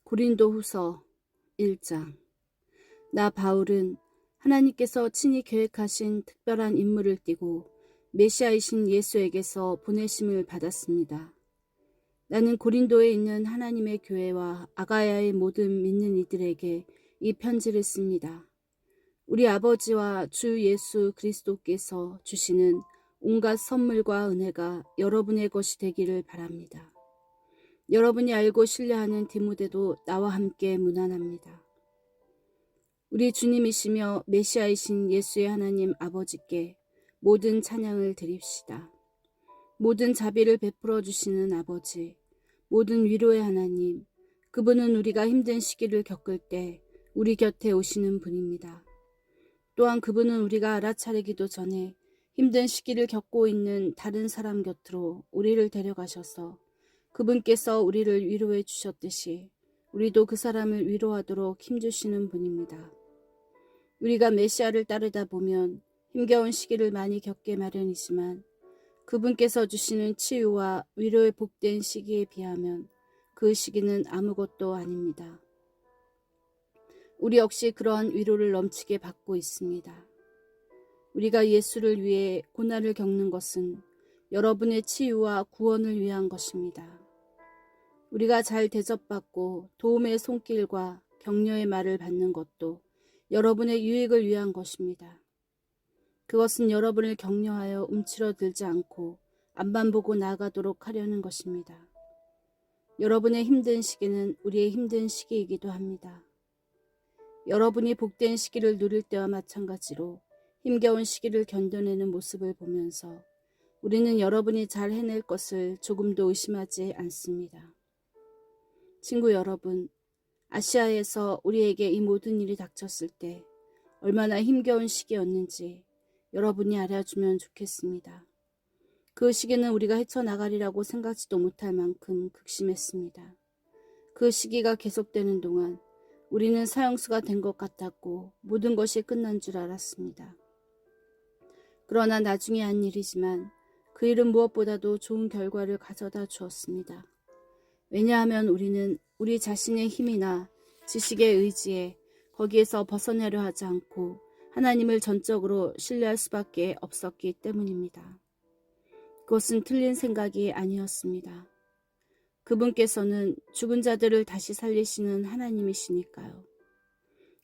고린도후서 1장. 나 바울은 하나님께서 친히 계획하신 특별한 임무를 띠고 메시아이신 예수에게서 보내심을 받았습니다. 나는 고린도에 있는 하나님의 교회와 아가야의 모든 믿는 이들에게 이 편지를 씁니다. 우리 아버지와 주 예수 그리스도께서 주시는 온갖 선물과 은혜가 여러분의 것이 되기를 바랍니다. 여러분이 알고 신뢰하는 디모데도 나와 함께 문안합니다. 우리 주님이시며 메시아이신 예수의 하나님 아버지께 모든 찬양을 드립시다. 모든 자비를 베풀어 주시는 아버지, 모든 위로의 하나님, 그분은 우리가 힘든 시기를 겪을 때 우리 곁에 오시는 분입니다. 또한 그분은 우리가 알아차리기도 전에 힘든 시기를 겪고 있는 다른 사람 곁으로 우리를 데려가셔서 그분께서 우리를 위로해 주셨듯이 우리도 그 사람을 위로하도록 힘주시는 분입니다. 우리가 메시아를 따르다 보면 힘겨운 시기를 많이 겪게 마련이지만 그분께서 주시는 치유와 위로의 복된 시기에 비하면 그 시기는 아무것도 아닙니다. 우리 역시 그러한 위로를 넘치게 받고 있습니다. 우리가 예수를 위해 고난을 겪는 것은 여러분의 치유와 구원을 위한 것입니다. 우리가 잘 대접받고 도움의 손길과 격려의 말을 받는 것도 여러분의 유익을 위한 것입니다. 그것은 여러분을 격려하여 움츠러들지 않고 앞만 보고 나아가도록 하려는 것입니다. 여러분의 힘든 시기는 우리의 힘든 시기이기도 합니다. 여러분이 복된 시기를 누릴 때와 마찬가지로 힘겨운 시기를 견뎌내는 모습을 보면서 우리는 여러분이 잘 해낼 것을 조금도 의심하지 않습니다. 친구 여러분, 아시아에서 우리에게 이 모든 일이 닥쳤을 때 얼마나 힘겨운 시기였는지 여러분이 알아주면 좋겠습니다. 그 시기는 우리가 헤쳐나가리라고 생각지도 못할 만큼 극심했습니다. 그 시기가 계속되는 동안 우리는 사형수가 된 것 같았고 모든 것이 끝난 줄 알았습니다. 그러나 나중에 한 일이지만 그 일은 무엇보다도 좋은 결과를 가져다 주었습니다. 왜냐하면 우리는 우리 자신의 힘이나 지식의 의지에 거기에서 벗어나려 하지 않고 하나님을 전적으로 신뢰할 수밖에 없었기 때문입니다. 그것은 틀린 생각이 아니었습니다. 그분께서는 죽은 자들을 다시 살리시는 하나님이시니까요.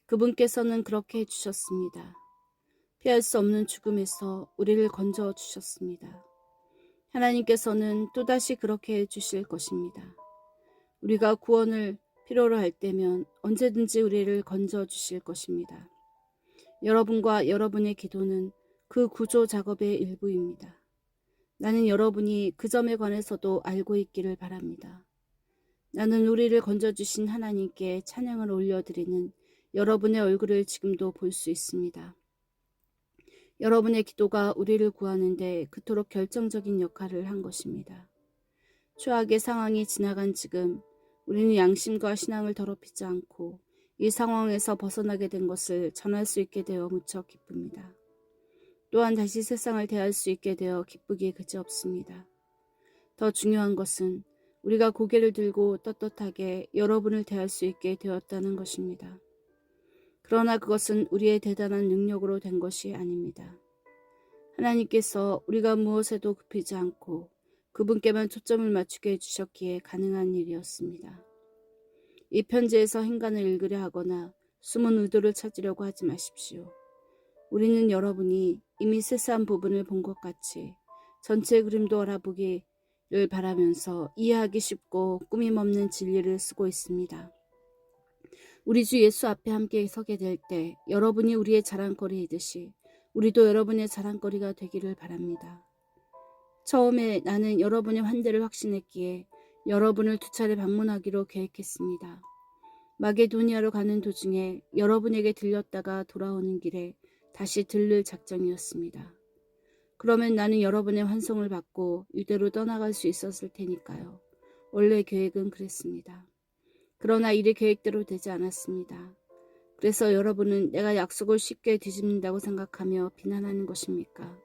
그분께서는 그렇게 해주셨습니다. 피할 수 없는 죽음에서 우리를 건져 주셨습니다. 하나님께서는 또다시 그렇게 해주실 것입니다. 우리가 구원을 필요로 할 때면 언제든지 우리를 건져 주실 것입니다. 여러분과 여러분의 기도는 그 구조 작업의 일부입니다. 나는 여러분이 그 점에 관해서도 알고 있기를 바랍니다. 나는 우리를 건져주신 하나님께 찬양을 올려드리는 여러분의 얼굴을 지금도 볼 수 있습니다. 여러분의 기도가 우리를 구하는데 그토록 결정적인 역할을 한 것입니다. 최악의 상황이 지나간 지금 우리는 양심과 신앙을 더럽히지 않고 이 상황에서 벗어나게 된 것을 전할 수 있게 되어 무척 기쁩니다. 또한 다시 세상을 대할 수 있게 되어 기쁘기에 그지없습니다. 더 중요한 것은 우리가 고개를 들고 떳떳하게 여러분을 대할 수 있게 되었다는 것입니다. 그러나 그것은 우리의 대단한 능력으로 된 것이 아닙니다. 하나님께서 우리가 무엇에도 굽히지 않고 그분께만 초점을 맞추게 해주셨기에 가능한 일이었습니다. 이 편지에서 행간을 읽으려 하거나 숨은 의도를 찾으려고 하지 마십시오. 우리는 여러분이 이미 세세한 부분을 본 것 같이 전체 그림도 알아보기를 바라면서 이해하기 쉽고 꾸밈없는 진리를 쓰고 있습니다. 우리 주 예수 앞에 함께 서게 될 때 여러분이 우리의 자랑거리이듯이 우리도 여러분의 자랑거리가 되기를 바랍니다. 처음에 나는 여러분의 환대를 확신했기에 여러분을 2차례 방문하기로 계획했습니다. 마게도니아로 가는 도중에 여러분에게 들렸다가 돌아오는 길에 다시 들를 작정이었습니다. 그러면 나는 여러분의 환송을 받고 유대로 떠나갈 수 있었을 테니까요. 원래 계획은 그랬습니다. 그러나 일이 계획대로 되지 않았습니다. 그래서 여러분은 내가 약속을 쉽게 뒤집는다고 생각하며 비난하는 것입니까?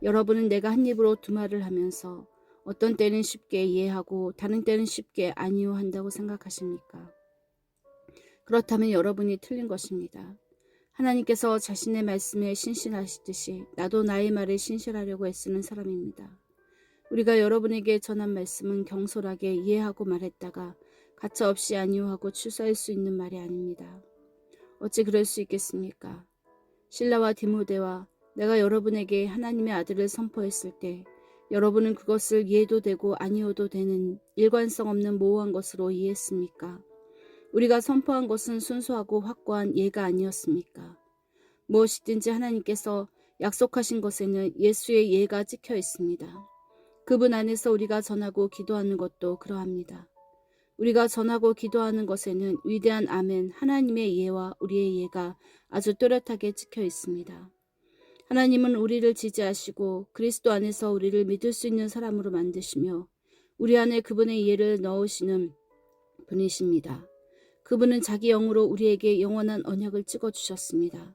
여러분은 내가 한 입으로 두 말을 하면서 어떤 때는 쉽게 이해하고 다른 때는 쉽게 아니요 한다고 생각하십니까? 그렇다면 여러분이 틀린 것입니다. 하나님께서 자신의 말씀에 신실하시듯이 나도 나의 말에 신실하려고 애쓰는 사람입니다. 우리가 여러분에게 전한 말씀은 경솔하게 이해하고 말했다가 가차없이 아니오하고 취소할 수 있는 말이 아닙니다. 어찌 그럴 수 있겠습니까? 실라와 디모데와 내가 여러분에게 하나님의 아들을 선포했을 때 여러분은 그것을 이해도 되고 아니어도 되는 일관성 없는 모호한 것으로 이해했습니까? 우리가 선포한 것은 순수하고 확고한 예가 아니었습니까? 무엇이든지 하나님께서 약속하신 것에는 예수의 예가 찍혀 있습니다. 그분 안에서 우리가 전하고 기도하는 것도 그러합니다. 우리가 전하고 기도하는 것에는 위대한 아멘, 하나님의 예와 우리의 예가 아주 또렷하게 찍혀 있습니다. 하나님은 우리를 지지하시고 그리스도 안에서 우리를 믿을 수 있는 사람으로 만드시며 우리 안에 그분의 예를 넣으시는 분이십니다. 그분은 자기 영으로 우리에게 영원한 언약을 찍어주셨습니다.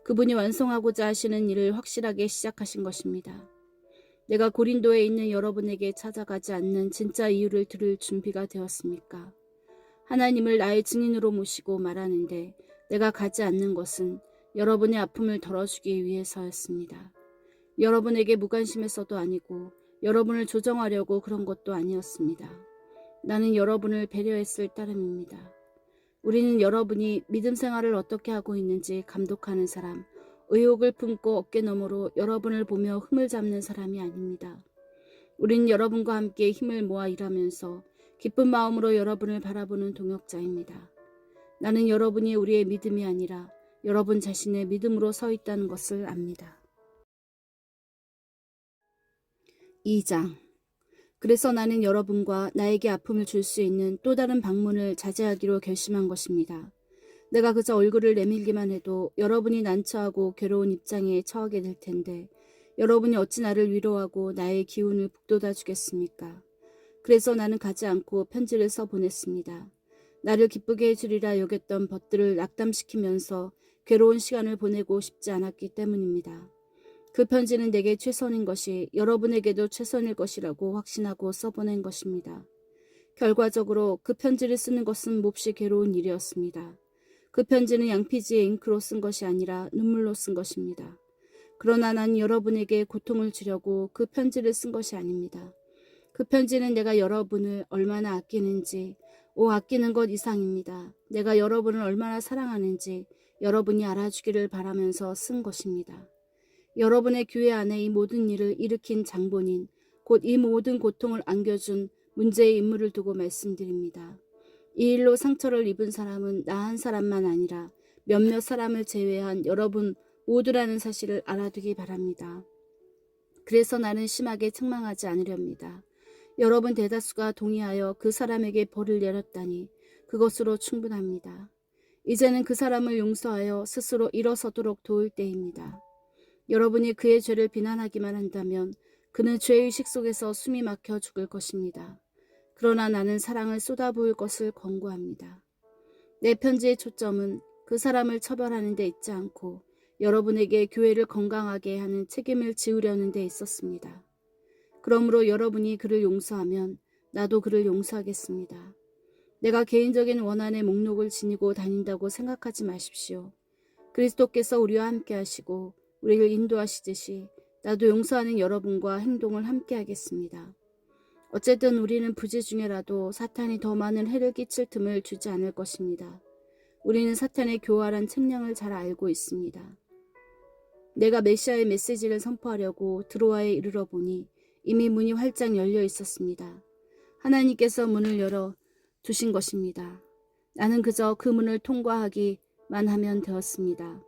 그분이 완성하고자 하시는 일을 확실하게 시작하신 것입니다. 내가 고린도에 있는 여러분에게 찾아가지 않는 진짜 이유를 들을 준비가 되었습니까? 하나님을 나의 증인으로 모시고 말하는데 내가 가지 않는 것은 여러분의 아픔을 덜어주기 위해서였습니다. 여러분에게 무관심해서도 아니고 여러분을 조정하려고 그런 것도 아니었습니다. 나는 여러분을 배려했을 따름입니다. 우리는 여러분이 믿음 생활을 어떻게 하고 있는지 감독하는 사람, 의욕을 품고 어깨너머로 여러분을 보며 흠을 잡는 사람이 아닙니다. 우리는 여러분과 함께 힘을 모아 일하면서 기쁜 마음으로 여러분을 바라보는 동역자입니다. 나는 여러분이 우리의 믿음이 아니라 여러분 자신의 믿음으로 서 있다는 것을 압니다. 2장. 그래서 나는 여러분과 나에게 아픔을 줄 수 있는 또 다른 방문을 자제하기로 결심한 것입니다. 내가 그저 얼굴을 내밀기만 해도 여러분이 난처하고 괴로운 입장에 처하게 될 텐데 여러분이 어찌 나를 위로하고 나의 기운을 북돋아 주겠습니까? 그래서 나는 가지 않고 편지를 써 보냈습니다. 나를 기쁘게 해주리라 여겼던 벗들을 낙담시키면서 괴로운 시간을 보내고 싶지 않았기 때문입니다. 그 편지는 내게 최선인 것이 여러분에게도 최선일 것이라고 확신하고 써보낸 것입니다. 결과적으로 그 편지를 쓰는 것은 몹시 괴로운 일이었습니다. 그 편지는 양피지에 잉크로 쓴 것이 아니라 눈물로 쓴 것입니다. 그러나 난 여러분에게 고통을 주려고 그 편지를 쓴 것이 아닙니다. 그 편지는 내가 여러분을 얼마나 아끼는지, 아끼는 것 이상입니다. 내가 여러분을 얼마나 사랑하는지 여러분이 알아주기를 바라면서 쓴 것입니다. 여러분의 교회 안에 이 모든 일을 일으킨 장본인, 곧 이 모든 고통을 안겨준 문제의 인물을 두고 말씀드립니다. 이 일로 상처를 입은 사람은 나 한 사람만 아니라 몇몇 사람을 제외한 여러분 모두라는 사실을 알아두기 바랍니다. 그래서 나는 심하게 책망하지 않으렵니다. 여러분 대다수가 동의하여 그 사람에게 벌을 내렸다니 그것으로 충분합니다. 이제는 그 사람을 용서하여 스스로 일어서도록 도울 때입니다. 여러분이 그의 죄를 비난하기만 한다면 그는 죄의식 속에서 숨이 막혀 죽을 것입니다. 그러나 나는 사랑을 쏟아부을 것을 권고합니다. 내 편지의 초점은 그 사람을 처벌하는 데 있지 않고 여러분에게 교회를 건강하게 하는 책임을 지우려는 데 있었습니다. 그러므로 여러분이 그를 용서하면 나도 그를 용서하겠습니다. 내가 개인적인 원한의 목록을 지니고 다닌다고 생각하지 마십시오. 그리스도께서 우리와 함께 하시고 우리를 인도하시듯이 나도 용서하는 여러분과 행동을 함께 하겠습니다. 어쨌든 우리는 부재 중에라도 사탄이 더 많은 해를 끼칠 틈을 주지 않을 것입니다. 우리는 사탄의 교활한 책량을 잘 알고 있습니다. 내가 메시아의 메시지를 선포하려고 드로아에 이르러 보니 이미 문이 활짝 열려 있었습니다. 하나님께서 문을 열어 두신 것입니다. 나는 그저 그 문을 통과하기만 하면 되었습니다.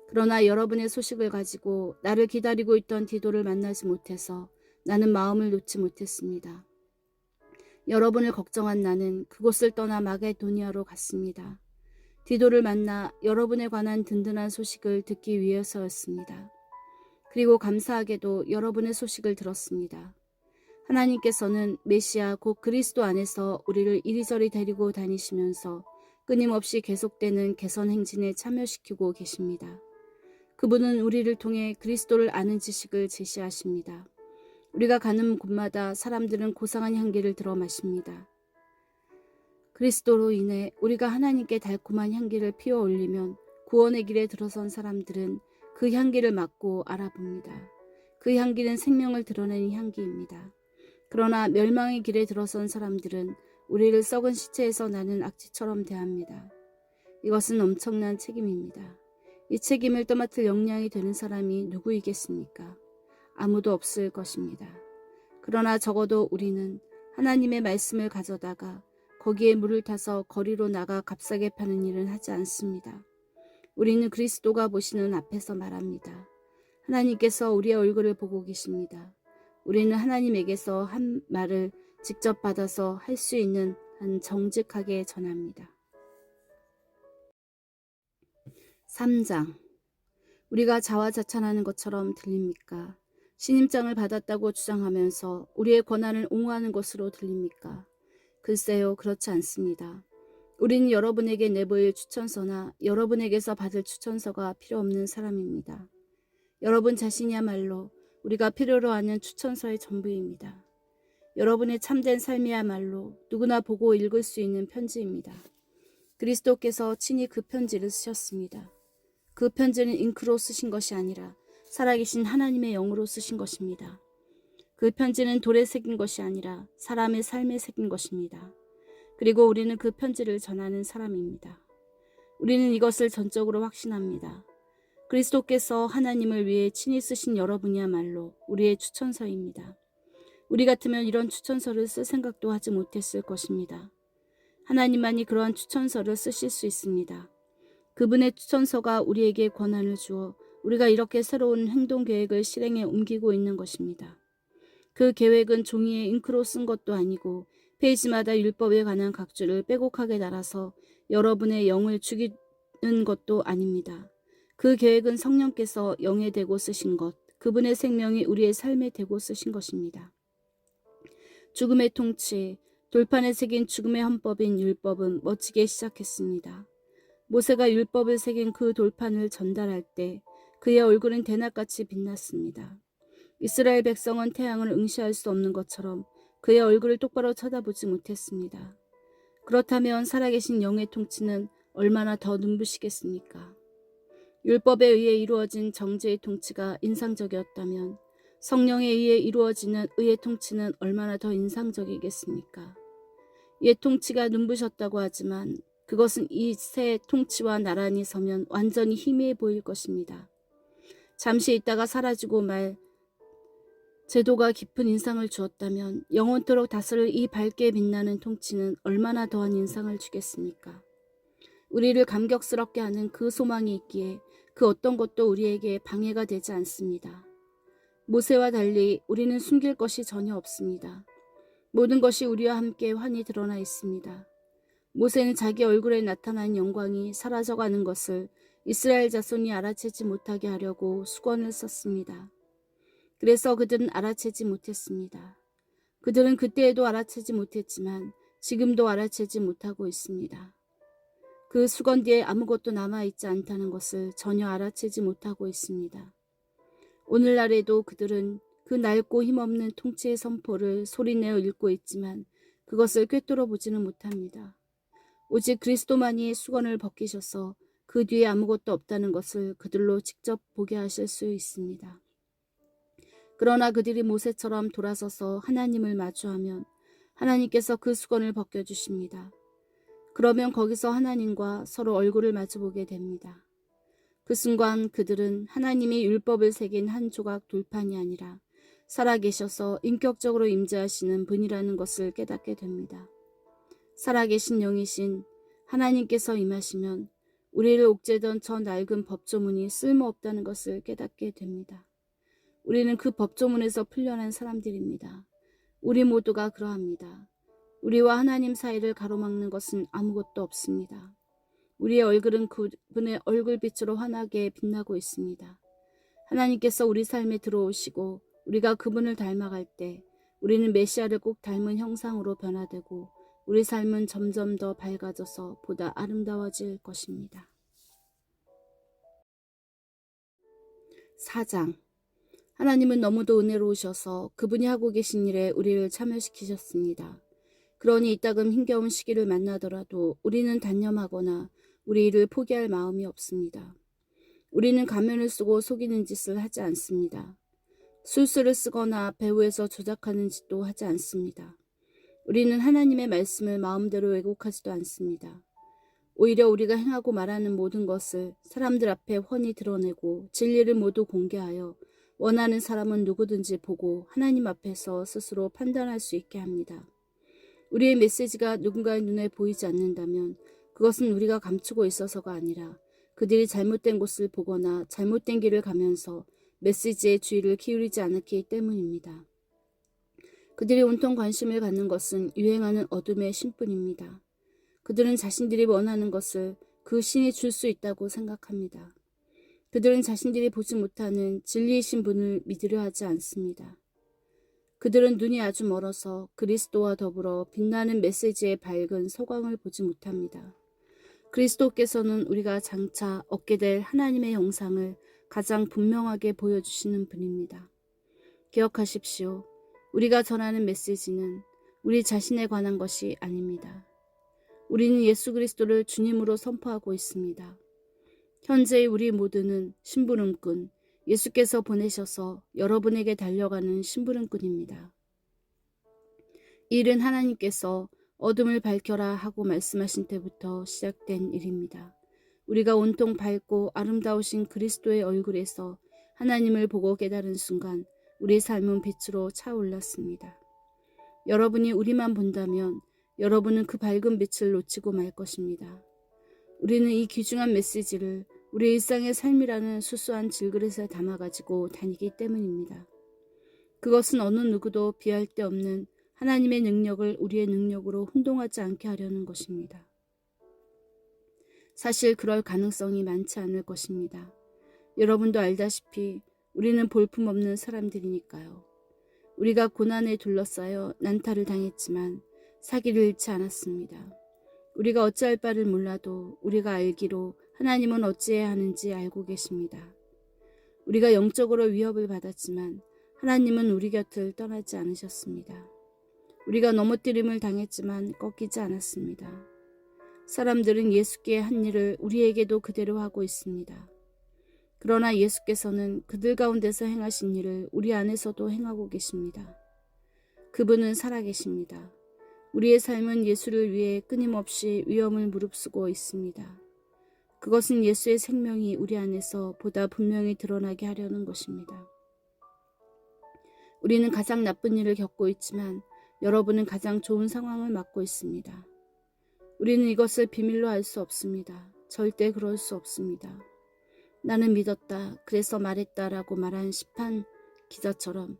그러나 여러분의 소식을 가지고 나를 기다리고 있던 디도를 만나지 못해서 나는 마음을 놓지 못했습니다. 여러분을 걱정한 나는 그곳을 떠나 마게도니아로 갔습니다. 디도를 만나 여러분에 관한 든든한 소식을 듣기 위해서였습니다. 그리고 감사하게도 여러분의 소식을 들었습니다. 하나님께서는 메시아 곧 그리스도 안에서 우리를 이리저리 데리고 다니시면서 끊임없이 계속되는 개선 행진에 참여시키고 계십니다. 그분은 우리를 통해 그리스도를 아는 지식을 제시하십니다. 우리가 가는 곳마다 사람들은 고상한 향기를 들어 마십니다. 그리스도로 인해 우리가 하나님께 달콤한 향기를 피워 올리면 구원의 길에 들어선 사람들은 그 향기를 맡고 알아봅니다. 그 향기는 생명을 드러내는 향기입니다. 그러나 멸망의 길에 들어선 사람들은 우리를 썩은 시체에서 나는 악취처럼 대합니다. 이것은 엄청난 책임입니다. 이 책임을 떠맡을 역량이 되는 사람이 누구이겠습니까? 아무도 없을 것입니다. 그러나 적어도 우리는 하나님의 말씀을 가져다가 거기에 물을 타서 거리로 나가 값싸게 파는 일은 하지 않습니다. 우리는 그리스도가 보시는 앞에서 말합니다. 하나님께서 우리의 얼굴을 보고 계십니다. 우리는 하나님에게서 한 말을 직접 받아서 할 수 있는 한 정직하게 전합니다. 3장. 우리가 자화자찬하는 것처럼 들립니까? 신임장을 받았다고 주장하면서 우리의 권한을 옹호하는 것으로 들립니까? 글쎄요, 그렇지 않습니다. 우리는 여러분에게 내보일 추천서나 여러분에게서 받을 추천서가 필요 없는 사람입니다. 여러분 자신이야말로 우리가 필요로 하는 추천서의 전부입니다. 여러분의 참된 삶이야말로 누구나 보고 읽을 수 있는 편지입니다. 그리스도께서 친히 그 편지를 쓰셨습니다. 그 편지는 잉크로 쓰신 것이 아니라 살아계신 하나님의 영으로 쓰신 것입니다. 그 편지는 돌에 새긴 것이 아니라 사람의 삶에 새긴 것입니다. 그리고 우리는 그 편지를 전하는 사람입니다. 우리는 이것을 전적으로 확신합니다. 그리스도께서 하나님을 위해 친히 쓰신 여러분이야말로 우리의 추천서입니다. 우리 같으면 이런 추천서를 쓸 생각도 하지 못했을 것입니다. 하나님만이 그러한 추천서를 쓰실 수 있습니다. 그분의 추천서가 우리에게 권한을 주어 우리가 이렇게 새로운 행동 계획을 실행에 옮기고 있는 것입니다. 그 계획은 종이에 잉크로 쓴 것도 아니고 페이지마다 율법에 관한 각주를 빼곡하게 달아서 여러분의 영을 죽이는 것도 아닙니다. 그 계획은 성령께서 영에 대고 쓰신 것, 그분의 생명이 우리의 삶에 대고 쓰신 것입니다. 죽음의 통치, 돌판에 새긴 죽음의 헌법인 율법은 멋지게 시작했습니다. 모세가 율법을 새긴 그 돌판을 전달할 때 그의 얼굴은 대낮같이 빛났습니다. 이스라엘 백성은 태양을 응시할 수 없는 것처럼 그의 얼굴을 똑바로 쳐다보지 못했습니다. 그렇다면 살아계신 영의 통치는 얼마나 더 눈부시겠습니까? 율법에 의해 이루어진 정죄의 통치가 인상적이었다면 성령에 의해 이루어지는 의의 통치는 얼마나 더 인상적이겠습니까? 옛 통치가 눈부셨다고 하지만 그것은 이 새 통치와 나란히 서면 완전히 희미해 보일 것입니다. 잠시 있다가 사라지고 말 제도가 깊은 인상을 주었다면 영원토록 다스릴 이 밝게 빛나는 통치는 얼마나 더한 인상을 주겠습니까? 우리를 감격스럽게 하는 그 소망이 있기에 그 어떤 것도 우리에게 방해가 되지 않습니다. 모세와 달리 우리는 숨길 것이 전혀 없습니다. 모든 것이 우리와 함께 환히 드러나 있습니다. 모세는 자기 얼굴에 나타난 영광이 사라져가는 것을 이스라엘 자손이 알아채지 못하게 하려고 수건을 썼습니다. 그래서 그들은 알아채지 못했습니다. 그들은 그때에도 알아채지 못했지만 지금도 알아채지 못하고 있습니다. 그 수건 뒤에 아무것도 남아있지 않다는 것을 전혀 알아채지 못하고 있습니다. 오늘날에도 그들은 그 낡고 힘없는 통치의 선포를 소리내어 읽고 있지만 그것을 꿰뚫어 보지는 못합니다. 오직 그리스도만이 수건을 벗기셔서 그 뒤에 아무것도 없다는 것을 그들로 직접 보게 하실 수 있습니다. 그러나 그들이 모세처럼 돌아서서 하나님을 마주하면 하나님께서 그 수건을 벗겨주십니다. 그러면 거기서 하나님과 서로 얼굴을 마주보게 됩니다. 그 순간 그들은 하나님이 율법을 새긴 한 조각 돌판이 아니라 살아계셔서 인격적으로 임재하시는 분이라는 것을 깨닫게 됩니다. 살아계신 영이신 하나님께서 임하시면 우리를 옥죄던 저 낡은 법조문이 쓸모없다는 것을 깨닫게 됩니다. 우리는 그 법조문에서 풀려난 사람들입니다. 우리 모두가 그러합니다. 우리와 하나님 사이를 가로막는 것은 아무것도 없습니다. 우리의 얼굴은 그분의 얼굴빛으로 환하게 빛나고 있습니다. 하나님께서 우리 삶에 들어오시고 우리가 그분을 닮아갈 때 우리는 메시아를 꼭 닮은 형상으로 변화되고 우리 삶은 점점 더 밝아져서 보다 아름다워질 것입니다. 4장. 하나님은 너무도 은혜로우셔서 그분이 하고 계신 일에 우리를 참여시키셨습니다. 그러니 이따금 힘겨운 시기를 만나더라도 우리는 단념하거나 우리 일을 포기할 마음이 없습니다. 우리는 가면을 쓰고 속이는 짓을 하지 않습니다. 술수를 쓰거나 배후에서 조작하는 짓도 하지 않습니다. 우리는 하나님의 말씀을 마음대로 왜곡하지도 않습니다. 오히려 우리가 행하고 말하는 모든 것을 사람들 앞에 훤히 드러내고 진리를 모두 공개하여 원하는 사람은 누구든지 보고 하나님 앞에서 스스로 판단할 수 있게 합니다. 우리의 메시지가 누군가의 눈에 보이지 않는다면 그것은 우리가 감추고 있어서가 아니라 그들이 잘못된 곳을 보거나 잘못된 길을 가면서 메시지의 주의를 기울이지 않았기 때문입니다. 그들이 온통 관심을 갖는 것은 유행하는 어둠의 신뿐입니다. 그들은 자신들이 원하는 것을 그 신이 줄 수 있다고 생각합니다. 그들은 자신들이 보지 못하는 진리이신 분을 믿으려 하지 않습니다. 그들은 눈이 아주 멀어서 그리스도와 더불어 빛나는 메시지의 밝은 서광을 보지 못합니다. 그리스도께서는 우리가 장차 얻게 될 하나님의 형상을 가장 분명하게 보여주시는 분입니다. 기억하십시오. 우리가 전하는 메시지는 우리 자신에 관한 것이 아닙니다. 우리는 예수 그리스도를 주님으로 선포하고 있습니다. 현재의 우리 모두는 심부름꾼, 예수께서 보내셔서 여러분에게 달려가는 심부름꾼입니다. 이 일은 하나님께서 어둠을 밝혀라 하고 말씀하신 때부터 시작된 일입니다. 우리가 온통 밝고 아름다우신 그리스도의 얼굴에서 하나님을 보고 깨달은 순간 우리 삶은 빛으로 차올랐습니다. 여러분이 우리만 본다면 여러분은 그 밝은 빛을 놓치고 말 것입니다. 우리는 이 귀중한 메시지를 우리 일상의 삶이라는 수수한 질그릇에 담아가지고 다니기 때문입니다. 그것은 어느 누구도 비할 데 없는 하나님의 능력을 우리의 능력으로 혼동하지 않게 하려는 것입니다. 사실 그럴 가능성이 많지 않을 것입니다. 여러분도 알다시피 우리는 볼품없는 사람들이니까요. 우리가 고난에 둘러싸여 난타를 당했지만 사기를 잃지 않았습니다. 우리가 어찌할 바를 몰라도 우리가 알기로 하나님은 어찌해야 하는지 알고 계십니다. 우리가 영적으로 위협을 받았지만 하나님은 우리 곁을 떠나지 않으셨습니다. 우리가 넘어뜨림을 당했지만 꺾이지 않았습니다. 사람들은 예수께 한 일을 우리에게도 그대로 하고 있습니다. 그러나 예수께서는 그들 가운데서 행하신 일을 우리 안에서도 행하고 계십니다. 그분은 살아계십니다. 우리의 삶은 예수를 위해 끊임없이 위험을 무릅쓰고 있습니다. 그것은 예수의 생명이 우리 안에서 보다 분명히 드러나게 하려는 것입니다. 우리는 가장 나쁜 일을 겪고 있지만 여러분은 가장 좋은 상황을 맞고 있습니다. 우리는 이것을 비밀로 알 수 없습니다. 절대 그럴 수 없습니다. 나는 믿었다, 그래서 말했다라고 말한 시판 기자처럼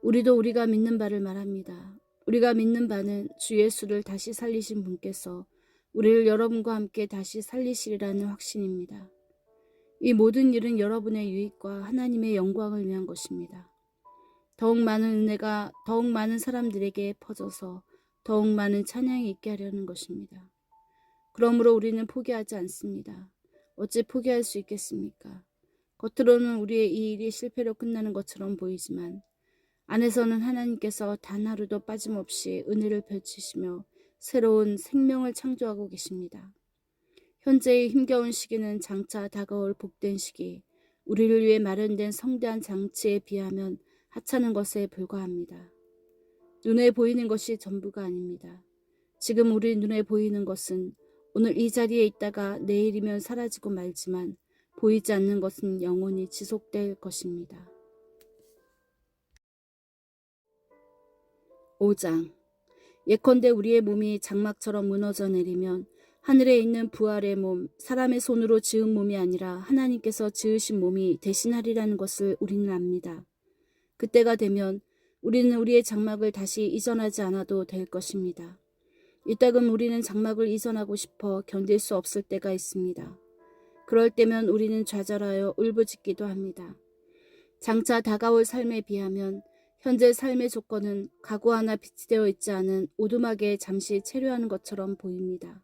우리도 우리가 믿는 바를 말합니다. 우리가 믿는 바는 주 예수를 다시 살리신 분께서 우리를 여러분과 함께 다시 살리시리라는 확신입니다. 이 모든 일은 여러분의 유익과 하나님의 영광을 위한 것입니다. 더욱 많은 은혜가 더욱 많은 사람들에게 퍼져서 더욱 많은 찬양이 있게 하려는 것입니다. 그러므로 우리는 포기하지 않습니다. 어찌 포기할 수 있겠습니까? 겉으로는 우리의 이 일이 실패로 끝나는 것처럼 보이지만 안에서는 하나님께서 단 하루도 빠짐없이 은혜를 펼치시며 새로운 생명을 창조하고 계십니다. 현재의 힘겨운 시기는 장차 다가올 복된 시기, 우리를 위해 마련된 성대한 장치에 비하면 하찮은 것에 불과합니다. 눈에 보이는 것이 전부가 아닙니다. 지금 우리 눈에 보이는 것은 오늘 이 자리에 있다가 내일이면 사라지고 말지만 보이지 않는 것은 영원히 지속될 것입니다. 5장. 예컨대 우리의 몸이 장막처럼 무너져 내리면 하늘에 있는 부활의 몸, 사람의 손으로 지은 몸이 아니라 하나님께서 지으신 몸이 대신하리라는 것을 우리는 압니다. 그때가 되면 우리는 우리의 장막을 다시 이전하지 않아도 될 것입니다. 이따금 우리는 장막을 이전하고 싶어 견딜 수 없을 때가 있습니다. 그럴 때면 우리는 좌절하여 울부짖기도 합니다. 장차 다가올 삶에 비하면 현재 삶의 조건은 가구 하나 비치되어 있지 않은 오두막에 잠시 체류하는 것처럼 보입니다.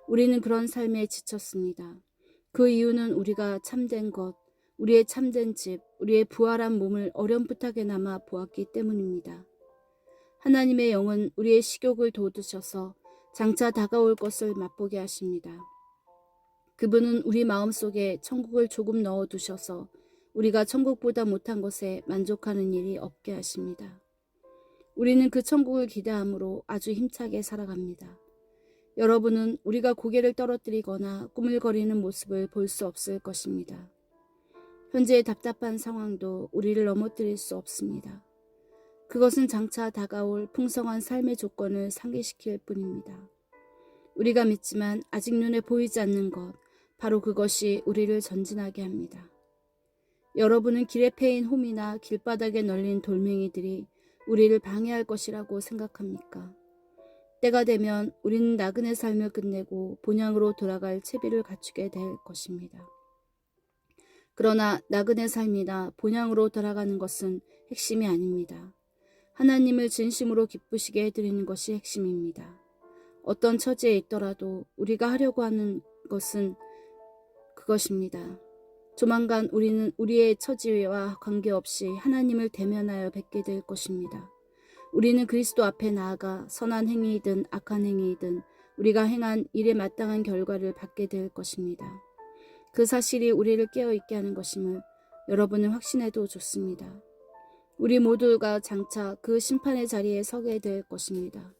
우리는 그런 삶에 지쳤습니다. 그 이유는 우리가 참된 것, 우리의 참된 집, 우리의 부활한 몸을 어렴풋하게나마 보았기 때문입니다. 하나님의 영은 우리의 식욕을 돋우셔서 장차 다가올 것을 맛보게 하십니다. 그분은 우리 마음속에 천국을 조금 넣어두셔서 우리가 천국보다 못한 것에 만족하는 일이 없게 하십니다. 우리는 그 천국을 기대함으로 아주 힘차게 살아갑니다. 여러분은 우리가 고개를 떨어뜨리거나 꾸물거리는 모습을 볼 수 없을 것입니다. 현재의 답답한 상황도 우리를 넘어뜨릴 수 없습니다. 그것은 장차 다가올 풍성한 삶의 조건을 상기시킬 뿐입니다. 우리가 믿지만 아직 눈에 보이지 않는 것, 바로 그것이 우리를 전진하게 합니다. 여러분은 길에 패인 홈이나 길바닥에 널린 돌멩이들이 우리를 방해할 것이라고 생각합니까? 때가 되면 우리는 나그네 삶을 끝내고 본향으로 돌아갈 채비를 갖추게 될 것입니다. 그러나 나그네 삶이나 본향으로 돌아가는 것은 핵심이 아닙니다. 하나님을 진심으로 기쁘시게 해드리는 것이 핵심입니다. 어떤 처지에 있더라도 우리가 하려고 하는 것은 그것입니다. 조만간 우리는 우리의 처지와 관계없이 하나님을 대면하여 뵙게 될 것입니다. 우리는 그리스도 앞에 나아가 선한 행위이든 악한 행위이든 우리가 행한 일에 마땅한 결과를 받게 될 것입니다. 그 사실이 우리를 깨어있게 하는 것임을 여러분은 확신해도 좋습니다. 우리 모두가 장차 그 심판의 자리에 서게 될 것입니다.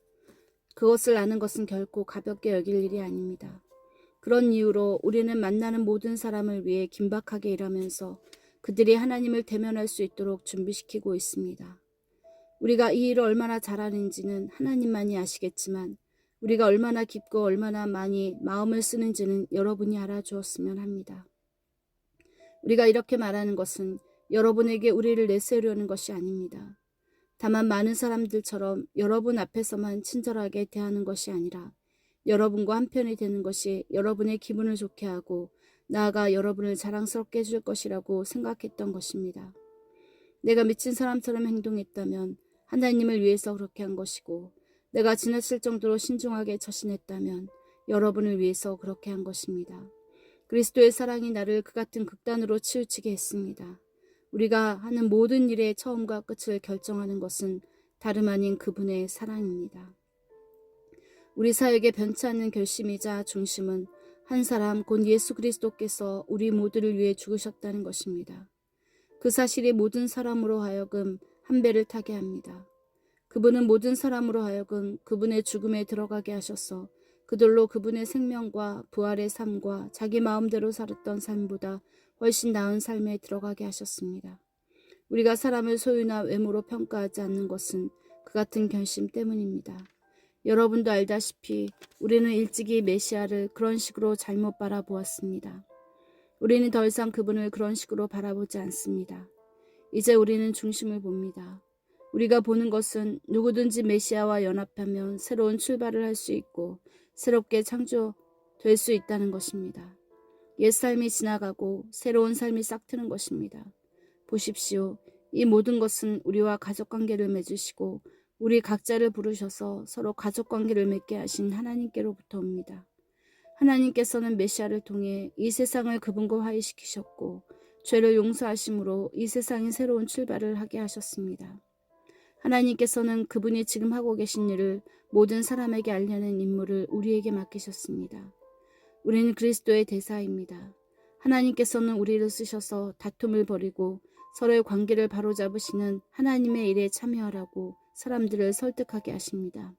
그것을 아는 것은 결코 가볍게 여길 일이 아닙니다. 그런 이유로 우리는 만나는 모든 사람을 위해 긴박하게 일하면서 그들이 하나님을 대면할 수 있도록 준비시키고 있습니다. 우리가 이 일을 얼마나 잘하는지는 하나님만이 아시겠지만 우리가 얼마나 깊고 얼마나 많이 마음을 쓰는지는 여러분이 알아주었으면 합니다. 우리가 이렇게 말하는 것은 여러분에게 우리를 내세우려는 것이 아닙니다. 다만 많은 사람들처럼 여러분 앞에서만 친절하게 대하는 것이 아니라 여러분과 한편이 되는 것이 여러분의 기분을 좋게 하고 나아가 여러분을 자랑스럽게 해줄 것이라고 생각했던 것입니다. 내가 미친 사람처럼 행동했다면 하나님을 위해서 그렇게 한 것이고 내가 지나칠 정도로 신중하게 처신했다면 여러분을 위해서 그렇게 한 것입니다. 그리스도의 사랑이 나를 그 같은 극단으로 치우치게 했습니다. 우리가 하는 모든 일의 처음과 끝을 결정하는 것은 다름 아닌 그분의 사랑입니다. 우리 사역의 변치 않는 결심이자 중심은 한 사람 곧 예수 그리스도께서 우리 모두를 위해 죽으셨다는 것입니다. 그 사실이 모든 사람으로 하여금 한 배를 타게 합니다. 그분은 모든 사람으로 하여금 그분의 죽음에 들어가게 하셔서 그들로 그분의 생명과 부활의 삶과 자기 마음대로 살았던 삶보다 훨씬 나은 삶에 들어가게 하셨습니다. 우리가 사람을 소유나 외모로 평가하지 않는 것은 그 같은 결심 때문입니다. 여러분도 알다시피 우리는 일찍이 메시아를 그런 식으로 잘못 바라보았습니다. 우리는 더 이상 그분을 그런 식으로 바라보지 않습니다. 이제 우리는 중심을 봅니다. 우리가 보는 것은 누구든지 메시아와 연합하면 새로운 출발을 할 수 있고 새롭게 창조될 수 있다는 것입니다. 옛 삶이 지나가고 새로운 삶이 싹트는 것입니다. 보십시오. 이 모든 것은 우리와 가족관계를 맺으시고 우리 각자를 부르셔서 서로 가족관계를 맺게 하신 하나님께로부터 옵니다. 하나님께서는 메시아를 통해 이 세상을 그분과 화해시키셨고 죄를 용서하심으로 이 세상이 새로운 출발을 하게 하셨습니다. 하나님께서는 그분이 지금 하고 계신 일을 모든 사람에게 알려낸 임무를 우리에게 맡기셨습니다. 우리는 그리스도의 대사입니다. 하나님께서는 우리를 쓰셔서 다툼을 벌이고 서로의 관계를 바로잡으시는 하나님의 일에 참여하라고 사람들을 설득하게 하십니다.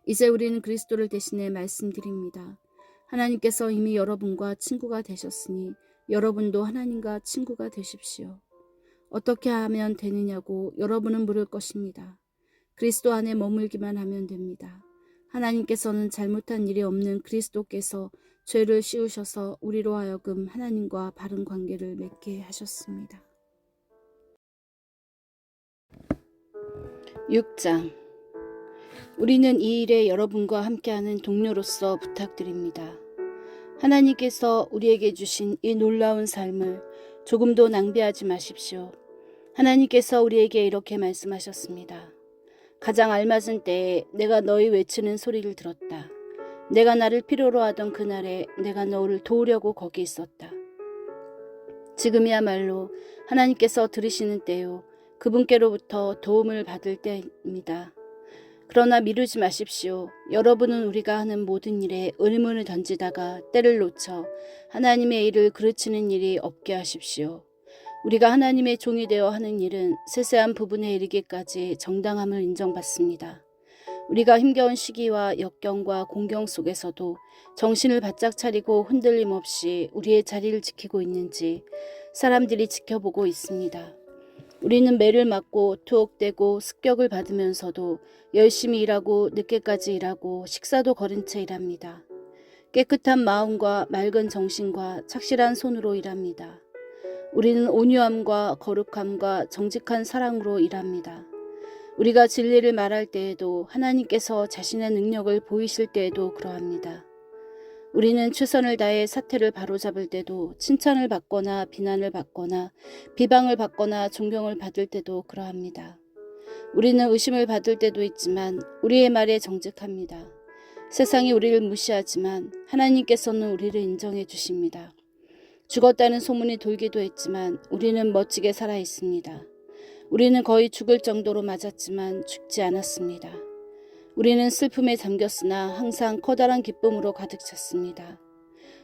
이제 우리는 그리스도를 대신해 말씀드립니다. 하나님께서 이미 여러분과 친구가 되셨으니 여러분도 하나님과 친구가 되십시오. 어떻게 하면 되느냐고 여러분은 물을 것입니다. 그리스도 안에 머물기만 하면 됩니다. 하나님께서는 잘못한 일이 없는 그리스도께서 죄를 씌우셔서 우리로 하여금 하나님과 바른 관계를 맺게 하셨습니다. 6장. 우리는 이 일에 여러분과 함께하는 동료로서 부탁드립니다. 하나님께서 우리에게 주신 이 놀라운 삶을 조금도 낭비하지 마십시오. 하나님께서 우리에게 이렇게 말씀하셨습니다. 가장 알맞은 때에 내가 너희 외치는 소리를 들었다. 내가 나를 필요로 하던 그날에 내가 너를 도우려고 거기 있었다. 지금이야말로 하나님께서 들으시는 때요. 그분께로부터 도움을 받을 때입니다. 그러나 미루지 마십시오. 여러분은 우리가 하는 모든 일에 의문을 던지다가 때를 놓쳐 하나님의 일을 그르치는 일이 없게 하십시오. 우리가 하나님의 종이 되어 하는 일은 세세한 부분에 이르기까지 정당함을 인정받습니다. 우리가 힘겨운 시기와 역경과 공경 속에서도 정신을 바짝 차리고 흔들림 없이 우리의 자리를 지키고 있는지 사람들이 지켜보고 있습니다. 우리는 매를 맞고 투옥되고 습격을 받으면서도 열심히 일하고 늦게까지 일하고 식사도 거른 채 일합니다. 깨끗한 마음과 맑은 정신과 착실한 손으로 일합니다. 우리는 온유함과 거룩함과 정직한 사랑으로 일합니다. 우리가 진리를 말할 때에도 하나님께서 자신의 능력을 보이실 때에도 그러합니다. 우리는 최선을 다해 사태를 바로잡을 때도 칭찬을 받거나 비난을 받거나 비방을 받거나 존경을 받을 때도 그러합니다. 우리는 의심을 받을 때도 있지만 우리의 말에 정직합니다. 세상이 우리를 무시하지만 하나님께서는 우리를 인정해 주십니다. 죽었다는 소문이 돌기도 했지만 우리는 멋지게 살아 있습니다. 우리는 거의 죽을 정도로 맞았지만 죽지 않았습니다. 우리는 슬픔에 잠겼으나 항상 커다란 기쁨으로 가득 찼습니다.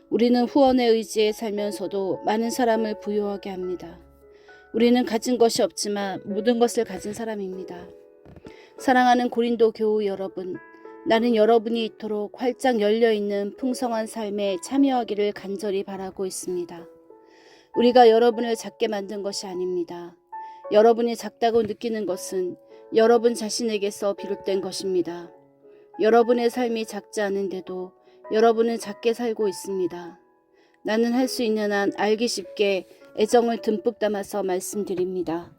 우리는 후원의 의지에 살면서도 많은 사람을 부유하게 합니다. 우리는 가진 것이 없지만 모든 것을 가진 사람입니다. 사랑하는 고린도 교우 여러분, 나는 여러분이 이토록 활짝 열려있는 풍성한 삶에 참여하기를 간절히 바라고 있습니다. 우리가 여러분을 작게 만든 것이 아닙니다. 여러분이 작다고 느끼는 것은 여러분 자신에게서 비롯된 것입니다. 여러분의 삶이 작지 않은데도 여러분은 작게 살고 있습니다. 나는 할 수 있는 한 알기 쉽게 애정을 듬뿍 담아서 말씀드립니다.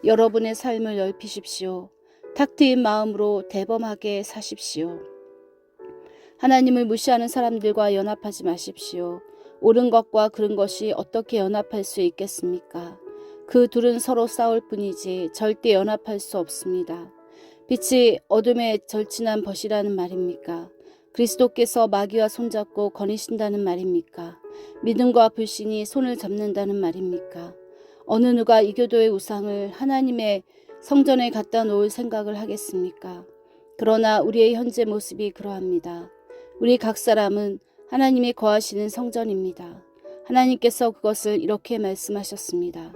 여러분의 삶을 넓히십시오. 탁 트인 마음으로 대범하게 사십시오. 하나님을 무시하는 사람들과 연합하지 마십시오. 옳은 것과 그른 것이 어떻게 연합할 수 있겠습니까? 그 둘은 서로 싸울 뿐이지 절대 연합할 수 없습니다. 빛이 어둠에 절친한 벗이라는 말입니까? 그리스도께서 마귀와 손잡고 거니신다는 말입니까? 믿음과 불신이 손을 잡는다는 말입니까? 어느 누가 이교도의 우상을 하나님의 성전에 갖다 놓을 생각을 하겠습니까? 그러나 우리의 현재 모습이 그러합니다. 우리 각 사람은 하나님이 거하시는 성전입니다. 하나님께서 그것을 이렇게 말씀하셨습니다.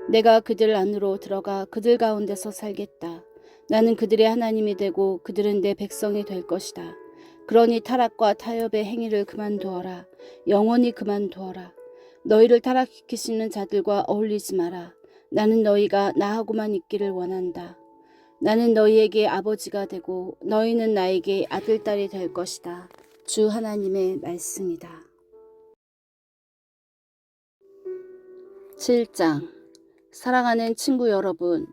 내가 그들 안으로 들어가 그들 가운데서 살겠다. 나는 그들의 하나님이 되고 그들은 내 백성이 될 것이다. 그러니 타락과 타협의 행위를 그만두어라. 영원히 그만두어라. 너희를 타락시키시는 자들과 어울리지 마라. 나는 너희가 나하고만 있기를 원한다. 나는 너희에게 아버지가 되고 너희는 나에게 아들딸이 될 것이다. 주 하나님의 말씀이다. 7장. 사랑하는 친구 여러분,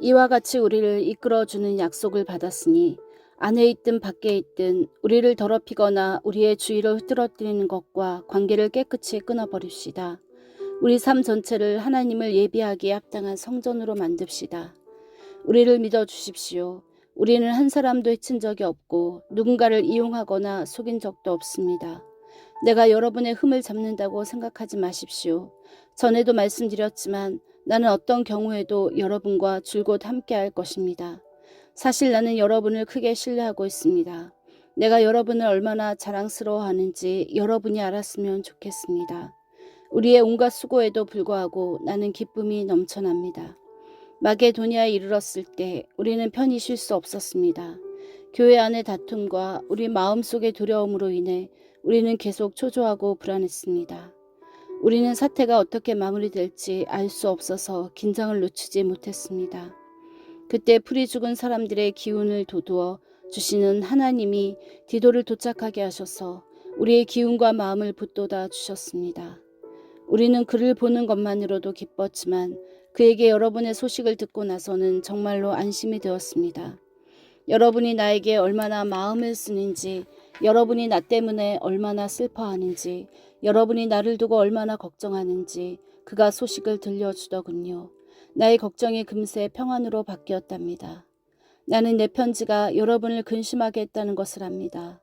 이와 같이 우리를 이끌어주는 약속을 받았으니 안에 있든 밖에 있든 우리를 더럽히거나 우리의 주의를 흐트러뜨리는 것과 관계를 깨끗이 끊어버립시다. 우리 삶 전체를 하나님을 예비하기에 합당한 성전으로 만듭시다. 우리를 믿어주십시오. 우리는 한 사람도 해친 적이 없고 누군가를 이용하거나 속인 적도 없습니다. 내가 여러분의 흠을 잡는다고 생각하지 마십시오. 전에도 말씀드렸지만 나는 어떤 경우에도 여러분과 줄곧 함께할 것입니다. 사실 나는 여러분을 크게 신뢰하고 있습니다. 내가 여러분을 얼마나 자랑스러워하는지 여러분이 알았으면 좋겠습니다. 우리의 온갖 수고에도 불구하고 나는 기쁨이 넘쳐납니다. 마게도니아에 이르렀을 때 우리는 편히 쉴 수 없었습니다. 교회 안의 다툼과 우리 마음속의 두려움으로 인해 우리는 계속 초조하고 불안했습니다. 우리는 사태가 어떻게 마무리될지 알 수 없어서 긴장을 놓치지 못했습니다. 그때 풀이 죽은 사람들의 기운을 돋우어 주시는 하나님이 디도를 도착하게 하셔서 우리의 기운과 마음을 붙돋아 주셨습니다. 우리는 그를 보는 것만으로도 기뻤지만 그에게 여러분의 소식을 듣고 나서는 정말로 안심이 되었습니다. 여러분이 나에게 얼마나 마음을 쓰는지, 여러분이 나 때문에 얼마나 슬퍼하는지, 여러분이 나를 두고 얼마나 걱정하는지 그가 소식을 들려주더군요. 나의 걱정이 금세 평안으로 바뀌었답니다. 나는 내 편지가 여러분을 근심하게 했다는 것을 압니다.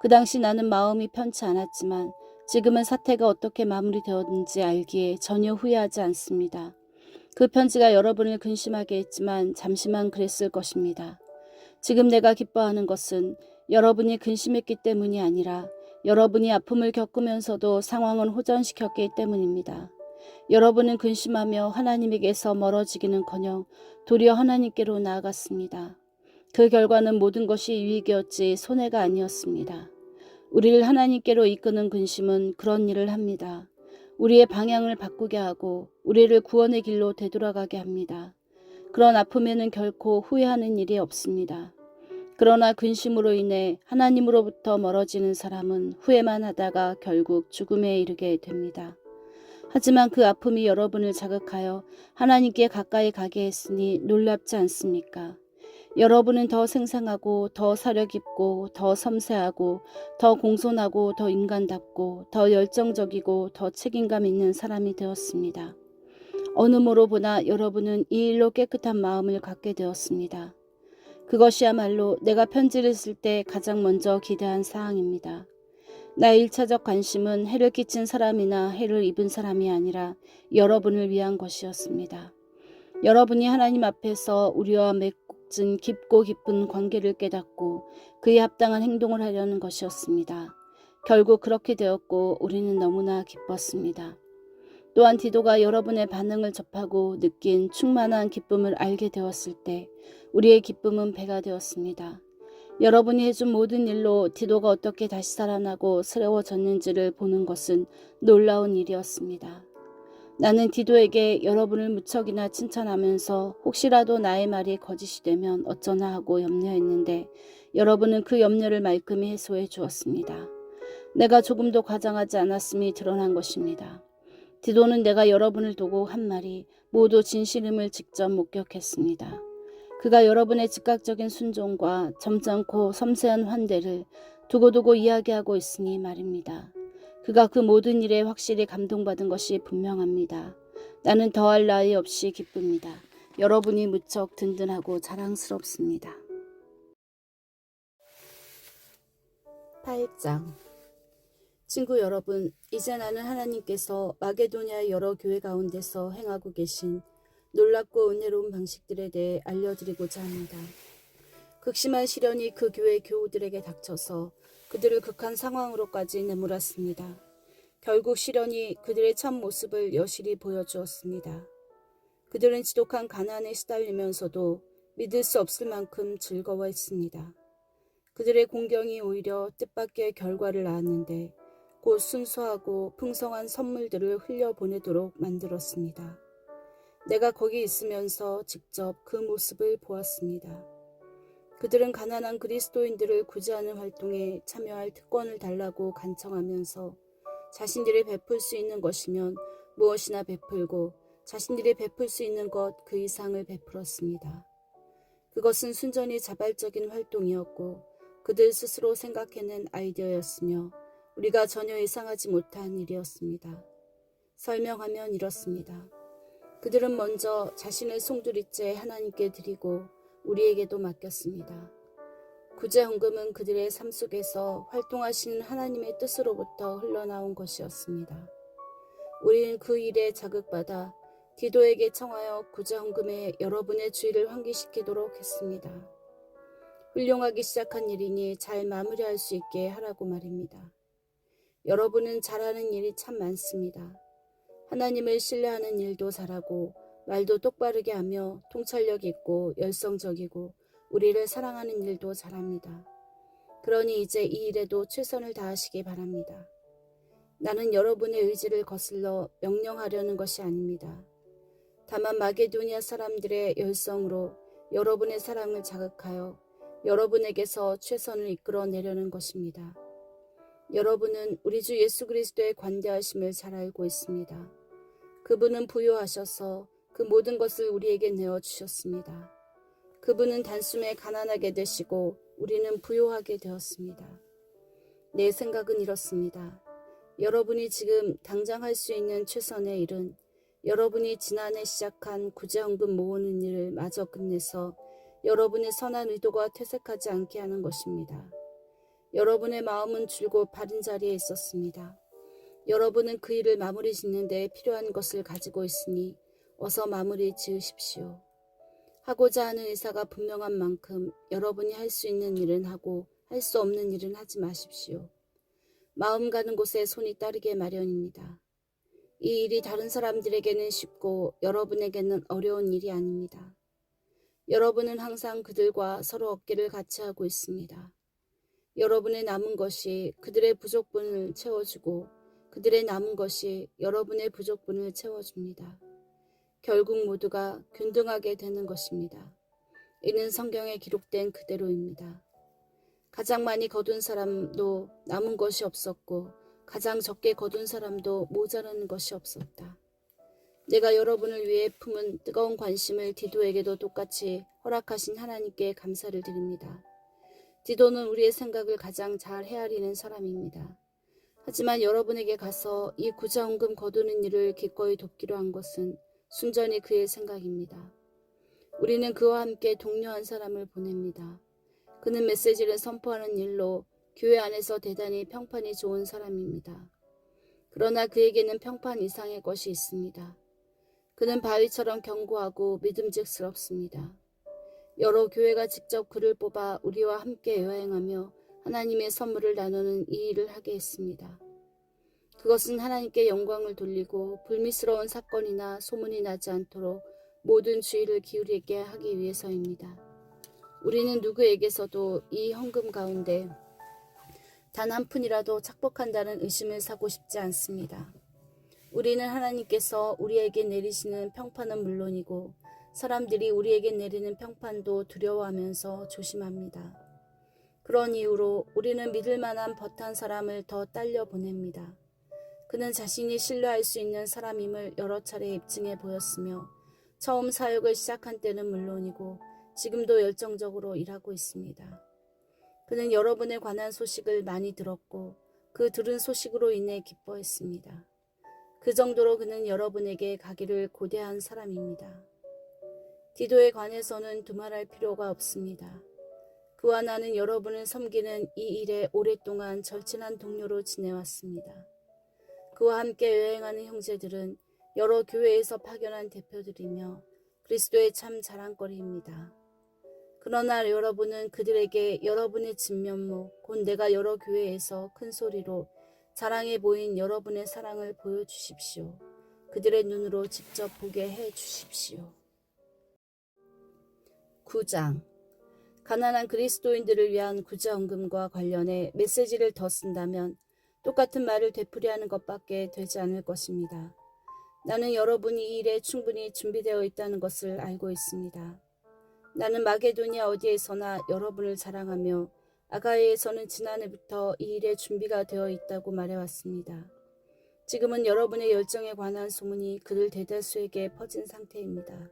그 당시 나는 마음이 편치 않았지만 지금은 사태가 어떻게 마무리되었는지 알기에 전혀 후회하지 않습니다. 그 편지가 여러분을 근심하게 했지만 잠시만 그랬을 것입니다. 지금 내가 기뻐하는 것은 여러분이 근심했기 때문이 아니라 여러분이 아픔을 겪으면서도 상황을 호전시켰기 때문입니다. 여러분은 근심하며 하나님에게서 멀어지기는커녕 도리어 하나님께로 나아갔습니다. 그 결과는 모든 것이 유익이었지 손해가 아니었습니다. 우리를 하나님께로 이끄는 근심은 그런 일을 합니다. 우리의 방향을 바꾸게 하고 우리를 구원의 길로 되돌아가게 합니다. 그런 아픔에는 결코 후회하는 일이 없습니다. 그러나 근심으로 인해 하나님으로부터 멀어지는 사람은 후회만 하다가 결국 죽음에 이르게 됩니다. 하지만 그 아픔이 여러분을 자극하여 하나님께 가까이 가게 했으니 놀랍지 않습니까? 여러분은 더 생생하고 더 사려 깊고 더 섬세하고 더 공손하고 더 인간답고 더 열정적이고 더 책임감 있는 사람이 되었습니다. 어느 모로 보나 여러분은 이 일로 깨끗한 마음을 갖게 되었습니다. 그것이야말로 내가 편지를 쓸 때 가장 먼저 기대한 사항입니다. 나의 1차적 관심은 해를 끼친 사람이나 해를 입은 사람이 아니라 여러분을 위한 것이었습니다. 여러분이 하나님 앞에서 우리와 맺은 깊고 깊은 관계를 깨닫고 그에 합당한 행동을 하려는 것이었습니다. 결국 그렇게 되었고 우리는 너무나 기뻤습니다. 또한 디도가 여러분의 반응을 접하고 느낀 충만한 기쁨을 알게 되었을 때 우리의 기쁨은 배가 되었습니다. 여러분이 해준 모든 일로 디도가 어떻게 다시 살아나고 새로워졌는지를 보는 것은 놀라운 일이었습니다. 나는 디도에게 여러분을 무척이나 칭찬하면서 혹시라도 나의 말이 거짓이 되면 어쩌나 하고 염려했는데 여러분은 그 염려를 말끔히 해소해 주었습니다. 내가 조금도 과장하지 않았음이 드러난 것입니다. 디도는 내가 여러분을 두고 한 말이 모두 진실임을 직접 목격했습니다. 그가 여러분의 즉각적인 순종과 점잖고 섬세한 환대를 두고두고 이야기하고 있으니 말입니다. 그가 그 모든 일에 확실히 감동받은 것이 분명합니다. 나는 더할 나위 없이 기쁩니다. 여러분이 무척 든든하고 자랑스럽습니다. 8장. 친구 여러분, 이제 나는 하나님께서 마게도니아의 여러 교회 가운데서 행하고 계신 놀랍고 은혜로운 방식들에 대해 알려드리고자 합니다. 극심한 시련이 그 교회 교우들에게 닥쳐서 그들을 극한 상황으로까지 내몰았습니다. 결국 시련이 그들의 참 모습을 여실히 보여주었습니다. 그들은 지독한 가난에 시달리면서도 믿을 수 없을 만큼 즐거워했습니다. 그들의 공경이 오히려 뜻밖의 결과를 낳았는데 곧 순수하고 풍성한 선물들을 흘려보내도록 만들었습니다. 내가 거기 있으면서 직접 그 모습을 보았습니다. 그들은 가난한 그리스도인들을 구제하는 활동에 참여할 특권을 달라고 간청하면서 자신들이 베풀 수 있는 것이면 무엇이나 베풀고 자신들이 베풀 수 있는 것 그 이상을 베풀었습니다. 그것은 순전히 자발적인 활동이었고 그들 스스로 생각해낸 아이디어였으며 우리가 전혀 예상하지 못한 일이었습니다. 설명하면 이렇습니다. 그들은 먼저 자신을 송두리째 하나님께 드리고 우리에게도 맡겼습니다. 구제헌금은 그들의 삶 속에서 활동하시는 하나님의 뜻으로부터 흘러나온 것이었습니다. 우리는 그 일에 자극받아 디도에게 청하여 구제헌금에 여러분의 주의를 환기시키도록 했습니다. 훌륭하기 시작한 일이니 잘 마무리할 수 있게 하라고 말입니다. 여러분은 잘하는 일이 참 많습니다. 하나님을 신뢰하는 일도 잘하고 말도 똑바르게 하며 통찰력 있고 열성적이고 우리를 사랑하는 일도 잘합니다. 그러니 이제 이 일에도 최선을 다하시기 바랍니다. 나는 여러분의 의지를 거슬러 명령하려는 것이 아닙니다. 다만 마게도니아 사람들의 열성으로 여러분의 사랑을 자극하여 여러분에게서 최선을 이끌어내려는 것입니다. 여러분은 우리 주 예수 그리스도의 관대하심을 잘 알고 있습니다. 그분은 부요하셔서 그 모든 것을 우리에게 내어주셨습니다. 그분은 단숨에 가난하게 되시고 우리는 부요하게 되었습니다. 내 생각은 이렇습니다. 여러분이 지금 당장 할 수 있는 최선의 일은 여러분이 지난해 시작한 구제헌금 모으는 일을 마저 끝내서 여러분의 선한 의도가 퇴색하지 않게 하는 것입니다. 여러분의 마음은 줄곧 바른 자리에 있었습니다. 여러분은 그 일을 마무리 짓는 데 필요한 것을 가지고 있으니 어서 마무리 지으십시오. 하고자 하는 의사가 분명한 만큼 여러분이 할 수 있는 일은 하고 할 수 없는 일은 하지 마십시오. 마음 가는 곳에 손이 따르게 마련입니다. 이 일이 다른 사람들에게는 쉽고 여러분에게는 어려운 일이 아닙니다. 여러분은 항상 그들과 서로 어깨를 같이 하고 있습니다. 여러분의 남은 것이 그들의 부족분을 채워주고 그들의 남은 것이 여러분의 부족분을 채워줍니다. 결국 모두가 균등하게 되는 것입니다. 이는 성경에 기록된 그대로입니다. 가장 많이 거둔 사람도 남은 것이 없었고 가장 적게 거둔 사람도 모자라는 것이 없었다. 내가 여러분을 위해 품은 뜨거운 관심을 디도에게도 똑같이 허락하신 하나님께 감사를 드립니다. 디도는 우리의 생각을 가장 잘 헤아리는 사람입니다. 하지만 여러분에게 가서 이 구자원금 거두는 일을 기꺼이 돕기로 한 것은 순전히 그의 생각입니다. 우리는 그와 함께 동료한 사람을 보냅니다. 그는 메시지를 선포하는 일로 교회 안에서 대단히 평판이 좋은 사람입니다. 그러나 그에게는 평판 이상의 것이 있습니다. 그는 바위처럼 견고하고 믿음직스럽습니다. 여러 교회가 직접 그를 뽑아 우리와 함께 여행하며 하나님의 선물을 나누는 이 일을 하게 했습니다. 그것은 하나님께 영광을 돌리고 불미스러운 사건이나 소문이 나지 않도록 모든 주의를 기울이게 하기 위해서입니다. 우리는 누구에게서도 이 헌금 가운데 단 한 푼이라도 착복한다는 의심을 사고 싶지 않습니다. 우리는 하나님께서 우리에게 내리시는 평판은 물론이고 사람들이 우리에게 내리는 평판도 두려워하면서 조심합니다. 그런 이유로 우리는 믿을 만한 벗한 사람을 더 딸려 보냅니다. 그는 자신이 신뢰할 수 있는 사람임을 여러 차례 입증해 보였으며 처음 사역을 시작한 때는 물론이고 지금도 열정적으로 일하고 있습니다. 그는 여러분에 관한 소식을 많이 들었고 그 들은 소식으로 인해 기뻐했습니다. 그 정도로 그는 여러분에게 가기를 고대한 사람입니다. 디도에 관해서는 두말할 필요가 없습니다. 그와 나는 여러분을 섬기는 이 일에 오랫동안 절친한 동료로 지내왔습니다. 그와 함께 여행하는 형제들은 여러 교회에서 파견한 대표들이며 그리스도의 참 자랑거리입니다. 그러나 여러분은 그들에게 여러분의 진면모, 곧 내가 여러 교회에서 큰 소리로 자랑해 보인 여러분의 사랑을 보여주십시오. 그들의 눈으로 직접 보게 해 주십시오. 9장 가난한 그리스도인들을 위한 구제헌금과 관련해 메시지를 더 쓴다면 똑같은 말을 되풀이하는 것밖에 되지 않을 것입니다. 나는 여러분이 이 일에 충분히 준비되어 있다는 것을 알고 있습니다. 나는 마게도니아 어디에서나 여러분을 자랑하며 아가야에서는 지난해부터 이 일에 준비가 되어 있다고 말해왔습니다. 지금은 여러분의 열정에 관한 소문이 그들 대다수에게 퍼진 상태입니다.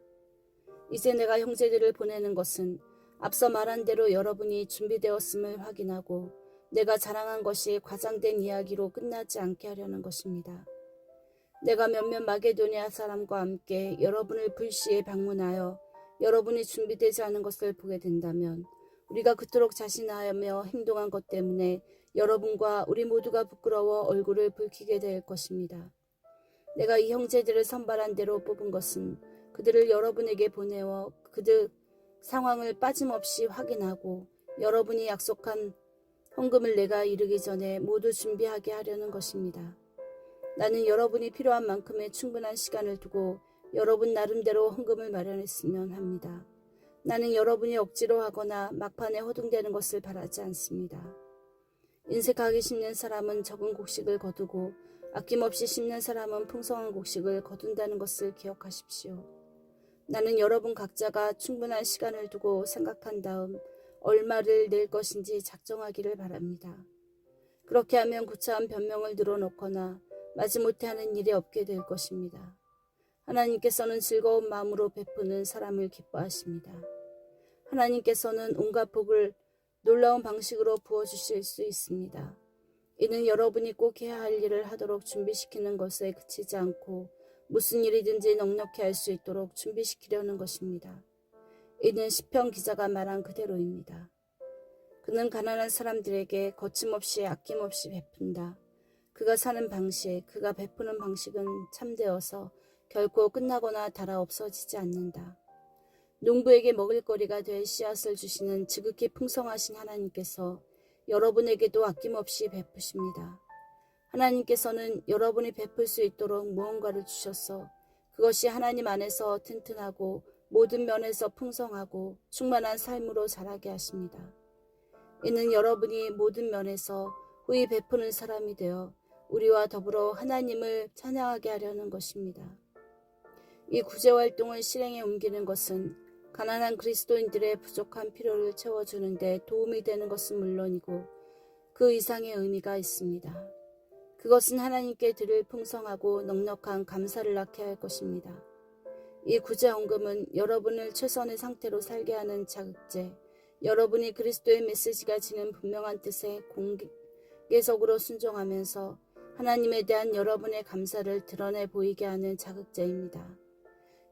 이제 내가 형제들을 보내는 것은 앞서 말한 대로 여러분이 준비되었음을 확인하고 내가 자랑한 것이 과장된 이야기로 끝나지 않게 하려는 것입니다. 내가 몇몇 마게도니아 사람과 함께 여러분을 불시에 방문하여 여러분이 준비되지 않은 것을 보게 된다면 우리가 그토록 자신하며 행동한 것 때문에 여러분과 우리 모두가 부끄러워 얼굴을 붉히게 될 것입니다. 내가 이 형제들을 선발한 대로 뽑은 것은 그들을 여러분에게 보내어 그들 상황을 빠짐없이 확인하고 여러분이 약속한 헌금을 내가 이르기 전에 모두 준비하게 하려는 것입니다. 나는 여러분이 필요한 만큼의 충분한 시간을 두고 여러분 나름대로 헌금을 마련했으면 합니다. 나는 여러분이 억지로 하거나 막판에 허둥대는 것을 바라지 않습니다. 인색하게 심는 사람은 적은 곡식을 거두고 아낌없이 심는 사람은 풍성한 곡식을 거둔다는 것을 기억하십시오. 나는 여러분 각자가 충분한 시간을 두고 생각한 다음 얼마를 낼 것인지 작정하기를 바랍니다. 그렇게 하면 구차한 변명을 늘어놓거나 마지못해 하는 일이 없게 될 것입니다. 하나님께서는 즐거운 마음으로 베푸는 사람을 기뻐하십니다. 하나님께서는 온갖 복을 놀라운 방식으로 부어주실 수 있습니다. 이는 여러분이 꼭 해야 할 일을 하도록 준비시키는 것에 그치지 않고 무슨 일이든지 넉넉히 할 수 있도록 준비시키려는 것입니다. 이는 시편 기자가 말한 그대로입니다. 그는 가난한 사람들에게 거침없이 아낌없이 베푼다. 그가 사는 방식, 그가 베푸는 방식은 참되어서 결코 끝나거나 닳아 없어지지 않는다. 농부에게 먹을거리가 될 씨앗을 주시는 지극히 풍성하신 하나님께서 여러분에게도 아낌없이 베푸십니다. 하나님께서는 여러분이 베풀 수 있도록 무언가를 주셔서 그것이 하나님 안에서 튼튼하고 모든 면에서 풍성하고 충만한 삶으로 자라게 하십니다. 이는 여러분이 모든 면에서 후히 베푸는 사람이 되어 우리와 더불어 하나님을 찬양하게 하려는 것입니다. 이 구제활동을 실행에 옮기는 것은 가난한 그리스도인들의 부족한 필요를 채워주는 데 도움이 되는 것은 물론이고 그 이상의 의미가 있습니다. 그것은 하나님께 드릴 풍성하고 넉넉한 감사를 낳게 할 것입니다. 이 구제헌금은 여러분을 최선의 상태로 살게 하는 자극제, 여러분이 그리스도의 메시지가 지닌 분명한 뜻에 공개적으로 순종하면서 하나님에 대한 여러분의 감사를 드러내 보이게 하는 자극제입니다.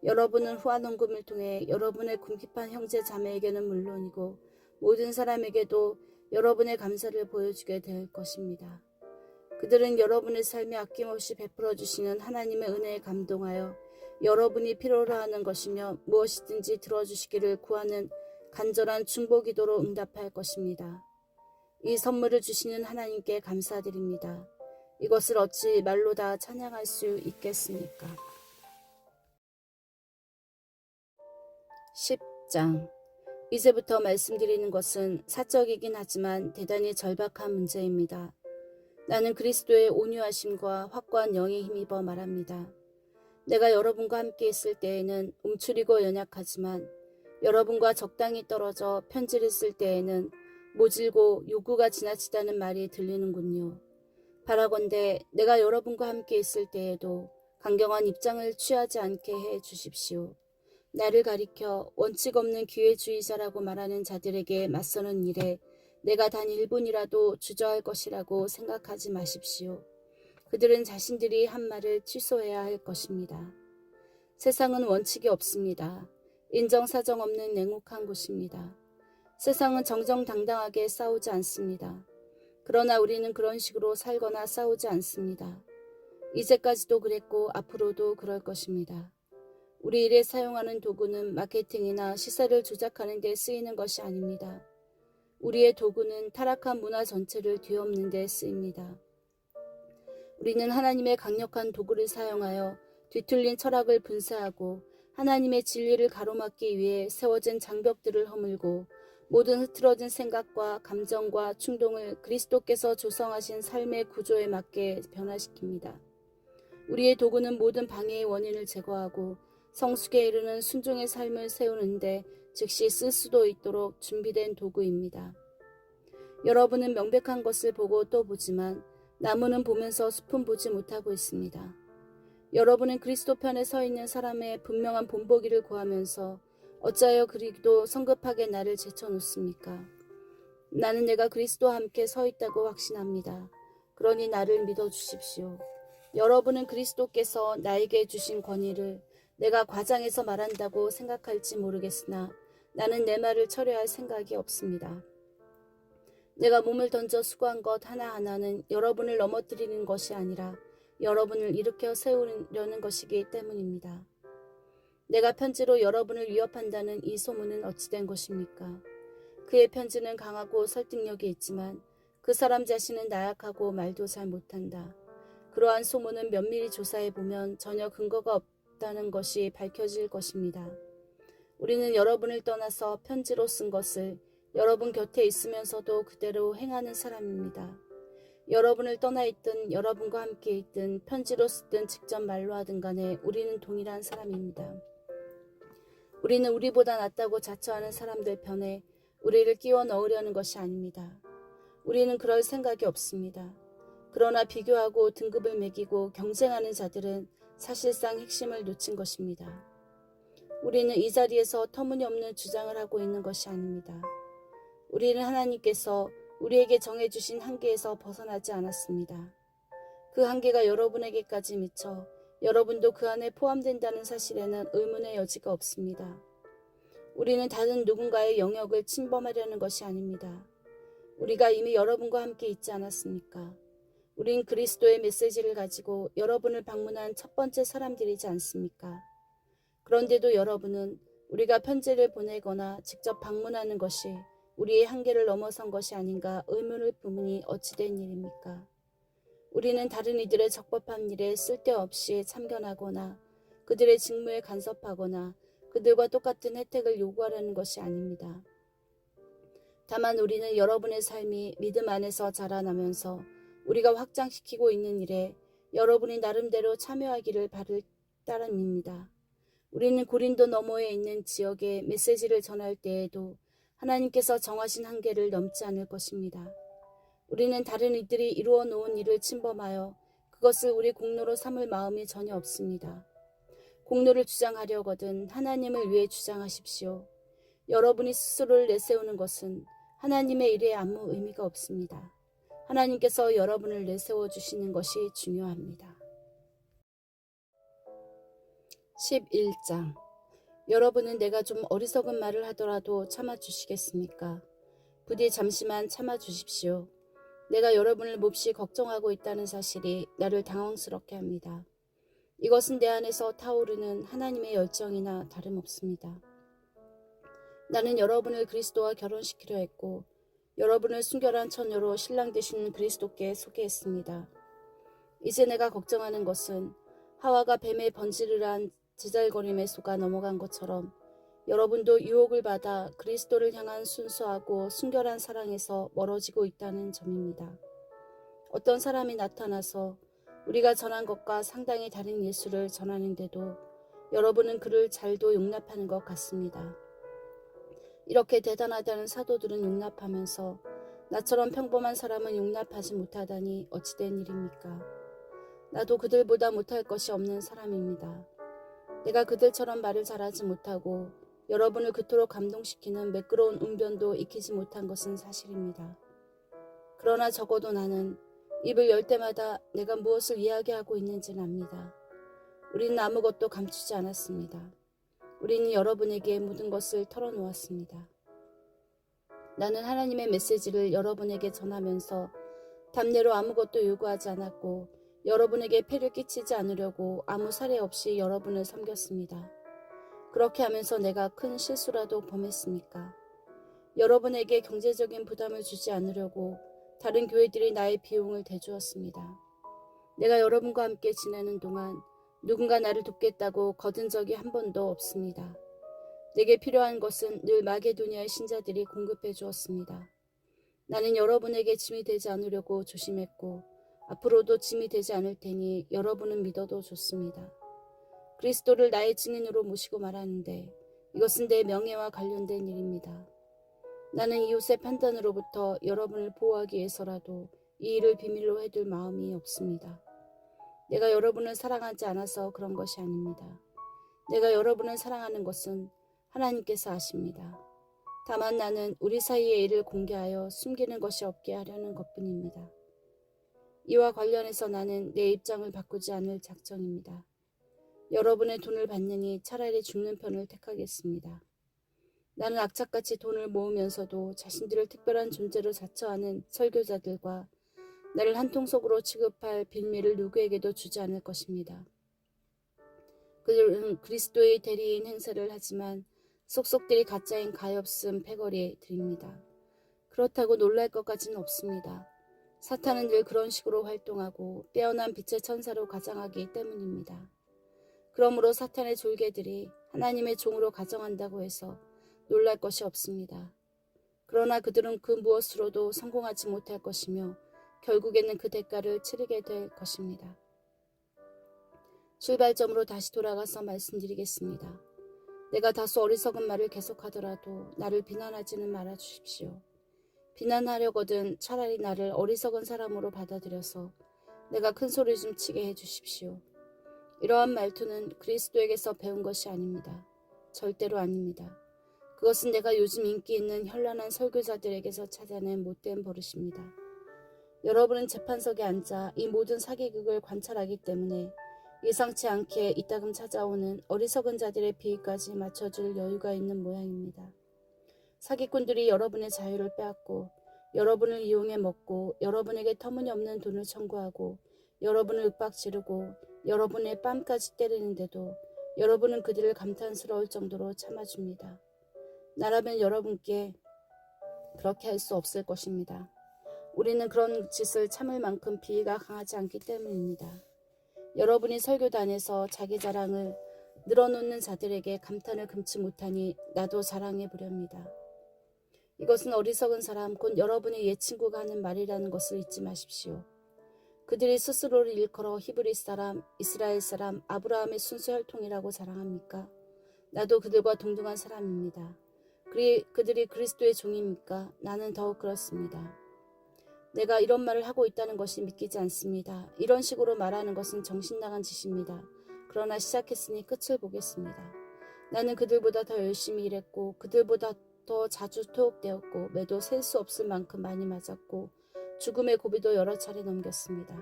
여러분은 후한헌금을 통해 여러분의 궁핍한 형제 자매에게는 물론이고 모든 사람에게도 여러분의 감사를 보여주게 될 것입니다. 그들은 여러분의 삶에 아낌없이 베풀어 주시는 하나님의 은혜에 감동하여 여러분이 필요로 하는 것이며 무엇이든지 들어주시기를 구하는 간절한 중보 기도로 응답할 것입니다. 이 선물을 주시는 하나님께 감사드립니다. 이것을 어찌 말로 다 찬양할 수 있겠습니까? 10장. 이제부터 말씀드리는 것은 사적이긴 하지만 대단히 절박한 문제입니다. 나는 그리스도의 온유하심과 확고한 영에 힘입어 말합니다. 내가 여러분과 함께 있을 때에는 움츠리고 연약하지만 여러분과 적당히 떨어져 편지를 쓸 때에는 모질고 요구가 지나치다는 말이 들리는군요. 바라건대 내가 여러분과 함께 있을 때에도 강경한 입장을 취하지 않게 해 주십시오. 나를 가리켜 원칙 없는 기회주의자라고 말하는 자들에게 맞서는 일에 내가 단 1분이라도 주저할 것이라고 생각하지 마십시오. 그들은 자신들이 한 말을 취소해야 할 것입니다. 세상은 원칙이 없습니다. 인정사정 없는 냉혹한 곳입니다. 세상은 정정당당하게 싸우지 않습니다. 그러나 우리는 그런 식으로 살거나 싸우지 않습니다. 이제까지도 그랬고 앞으로도 그럴 것입니다. 우리 일에 사용하는 도구는 마케팅이나 시세를 조작하는 데 쓰이는 것이 아닙니다. 우리의 도구는 타락한 문화 전체를 뒤엎는 데 쓰입니다. 우리는 하나님의 강력한 도구를 사용하여 뒤틀린 철학을 분쇄하고 하나님의 진리를 가로막기 위해 세워진 장벽들을 허물고 모든 흐트러진 생각과 감정과 충동을 그리스도께서 조성하신 삶의 구조에 맞게 변화시킵니다. 우리의 도구는 모든 방해의 원인을 제거하고 성숙에 이르는 순종의 삶을 세우는데 즉시 쓸 수도 있도록 준비된 도구입니다. 여러분은 명백한 것을 보고 또 보지만 나무는 보면서 숲은 보지 못하고 있습니다. 여러분은 그리스도 편에 서 있는 사람의 분명한 본보기를 구하면서 어찌하여 그리도 성급하게 나를 제쳐놓습니까? 나는 내가 그리스도와 함께 서 있다고 확신합니다. 그러니 나를 믿어주십시오. 여러분은 그리스도께서 나에게 주신 권위를 내가 과장해서 말한다고 생각할지 모르겠으나 나는 내 말을 철회할 생각이 없습니다. 내가 몸을 던져 수고한 것 하나하나는 여러분을 넘어뜨리는 것이 아니라 여러분을 일으켜 세우려는 것이기 때문입니다. 내가 편지로 여러분을 위협한다는 이 소문은 어찌된 것입니까? 그의 편지는 강하고 설득력이 있지만 그 사람 자신은 나약하고 말도 잘 못한다. 그러한 소문은 면밀히 조사해보면 전혀 근거가 없다는 것이 밝혀질 것입니다. 우리는 여러분을 떠나서 편지로 쓴 것을 여러분 곁에 있으면서도 그대로 행하는 사람입니다. 여러분을 떠나 있든 여러분과 함께 있든 편지로 쓰든 직접 말로 하든 간에 우리는 동일한 사람입니다. 우리는 우리보다 낫다고 자처하는 사람들 편에 우리를 끼워 넣으려는 것이 아닙니다. 우리는 그럴 생각이 없습니다. 그러나 비교하고 등급을 매기고 경쟁하는 자들은 사실상 핵심을 놓친 것입니다. 우리는 이 자리에서 터무니없는 주장을 하고 있는 것이 아닙니다. 우리는 하나님께서 우리에게 정해주신 한계에서 벗어나지 않았습니다. 그 한계가 여러분에게까지 미쳐 여러분도 그 안에 포함된다는 사실에는 의문의 여지가 없습니다. 우리는 다른 누군가의 영역을 침범하려는 것이 아닙니다. 우리가 이미 여러분과 함께 있지 않았습니까? 우린 그리스도의 메시지를 가지고 여러분을 방문한 첫 번째 사람들이지 않습니까? 그런데도 여러분은 우리가 편지를 보내거나 직접 방문하는 것이 우리의 한계를 넘어선 것이 아닌가 의문을 품으니 어찌된 일입니까? 우리는 다른 이들의 적법한 일에 쓸데없이 참견하거나 그들의 직무에 간섭하거나 그들과 똑같은 혜택을 요구하려는 것이 아닙니다. 다만 우리는 여러분의 삶이 믿음 안에서 자라나면서 우리가 확장시키고 있는 일에 여러분이 나름대로 참여하기를 바랄 따름입니다. 우리는 고린도 너머에 있는 지역에 메시지를 전할 때에도 하나님께서 정하신 한계를 넘지 않을 것입니다. 우리는 다른 이들이 이루어 놓은 일을 침범하여 그것을 우리 공로로 삼을 마음이 전혀 없습니다. 공로를 주장하려거든 하나님을 위해 주장하십시오. 여러분이 스스로를 내세우는 것은 하나님의 일에 아무 의미가 없습니다. 하나님께서 여러분을 내세워 주시는 것이 중요합니다. 11장. 여러분은 내가 좀 어리석은 말을 하더라도 참아주시겠습니까? 부디 잠시만 참아주십시오. 내가 여러분을 몹시 걱정하고 있다는 사실이 나를 당황스럽게 합니다. 이것은 내 안에서 타오르는 하나님의 열정이나 다름없습니다. 나는 여러분을 그리스도와 결혼시키려 했고 여러분을 순결한 처녀로 신랑 되시는 그리스도께 소개했습니다. 이제 내가 걱정하는 것은 하와가 뱀의 번지르르한 제잘거림에 속아 넘어간 것처럼 여러분도 유혹을 받아 그리스도를 향한 순수하고 순결한 사랑에서 멀어지고 있다는 점입니다. 어떤 사람이 나타나서 우리가 전한 것과 상당히 다른 예수를 전하는데도 여러분은 그를 잘도 용납하는 것 같습니다. 이렇게 대단하다는 사도들은 용납하면서 나처럼 평범한 사람은 용납하지 못하다니 어찌된 일입니까? 나도 그들보다 못할 것이 없는 사람입니다. 내가 그들처럼 말을 잘하지 못하고 여러분을 그토록 감동시키는 매끄러운 웅변도 익히지 못한 것은 사실입니다. 그러나 적어도 나는 입을 열 때마다 내가 무엇을 이야기하고 있는지는 압니다. 우리는 아무것도 감추지 않았습니다. 우리는 여러분에게 모든 것을 털어놓았습니다. 나는 하나님의 메시지를 여러분에게 전하면서 답례로 아무것도 요구하지 않았고 여러분에게 폐를 끼치지 않으려고 아무 사례 없이 여러분을 섬겼습니다. 그렇게 하면서 내가 큰 실수라도 범했습니까? 여러분에게 경제적인 부담을 주지 않으려고 다른 교회들이 나의 비용을 대주었습니다. 내가 여러분과 함께 지내는 동안 누군가 나를 돕겠다고 거둔 적이 한 번도 없습니다. 내게 필요한 것은 늘 마게도니아의 신자들이 공급해 주었습니다. 나는 여러분에게 짐이 되지 않으려고 조심했고 앞으로도 짐이 되지 않을 테니 여러분은 믿어도 좋습니다. 그리스도를 나의 증인으로 모시고 말하는데 이것은 내 명예와 관련된 일입니다. 나는 이웃의 판단으로부터 여러분을 보호하기 위해서라도 이 일을 비밀로 해둘 마음이 없습니다. 내가 여러분을 사랑하지 않아서 그런 것이 아닙니다. 내가 여러분을 사랑하는 것은 하나님께서 아십니다. 다만 나는 우리 사이의 일을 공개하여 숨기는 것이 없게 하려는 것뿐입니다. 이와 관련해서 나는 내 입장을 바꾸지 않을 작정입니다. 여러분의 돈을 받느니 차라리 죽는 편을 택하겠습니다. 나는 악착같이 돈을 모으면서도 자신들을 특별한 존재로 자처하는 설교자들과 나를 한 통속으로 취급할 빌미를 누구에게도 주지 않을 것입니다. 그들은 그리스도의 대리인 행세를 하지만 속속들이 가짜인 가엾은 패거리에 드립니다. 그렇다고 놀랄 것까지는 없습니다. 사탄은 늘 그런 식으로 활동하고 빼어난 빛의 천사로 가장하기 때문입니다. 그러므로 사탄의 졸개들이 하나님의 종으로 가정한다고 해서 놀랄 것이 없습니다. 그러나 그들은 그 무엇으로도 성공하지 못할 것이며 결국에는 그 대가를 치르게 될 것입니다. 출발점으로 다시 돌아가서 말씀드리겠습니다. 내가 다소 어리석은 말을 계속하더라도 나를 비난하지는 말아 주십시오. 비난하려거든 차라리 나를 어리석은 사람으로 받아들여서 내가 큰 소리 좀 치게 해주십시오. 이러한 말투는 그리스도에게서 배운 것이 아닙니다. 절대로 아닙니다. 그것은 내가 요즘 인기 있는 현란한 설교자들에게서 찾아낸 못된 버릇입니다. 여러분은 재판석에 앉아 이 모든 사기극을 관찰하기 때문에 예상치 않게 이따금 찾아오는 어리석은 자들의 비위까지 맞춰줄 여유가 있는 모양입니다. 사기꾼들이 여러분의 자유를 빼앗고 여러분을 이용해 먹고 여러분에게 터무니없는 돈을 청구하고 여러분을 윽박지르고 여러분의 뺨까지 때리는데도 여러분은 그들을 감탄스러울 정도로 참아줍니다. 나라면 여러분께 그렇게 할 수 없을 것입니다. 우리는 그런 짓을 참을 만큼 비위가 강하지 않기 때문입니다. 여러분이 설교단에서 자기 자랑을 늘어놓는 자들에게 감탄을 금치 못하니 나도 자랑해 보렵니다. 이것은 어리석은 사람 곧 여러분의 옛 친구가 하는 말이라는 것을 잊지 마십시오. 그들이 스스로를 일컬어 히브리 사람, 이스라엘 사람, 아브라함의 순수 혈통이라고 자랑합니까? 나도 그들과 동등한 사람입니다. 그들이 그리스도의 종입니까? 나는 더욱 그렇습니다. 내가 이런 말을 하고 있다는 것이 믿기지 않습니다. 이런 식으로 말하는 것은 정신나간 짓입니다. 그러나 시작했으니 끝을 보겠습니다. 나는 그들보다 더 열심히 일했고 그들보다 더 자주 투옥되었고 매도 셀 수 없을 만큼 많이 맞았고 죽음의 고비도 여러 차례 넘겼습니다.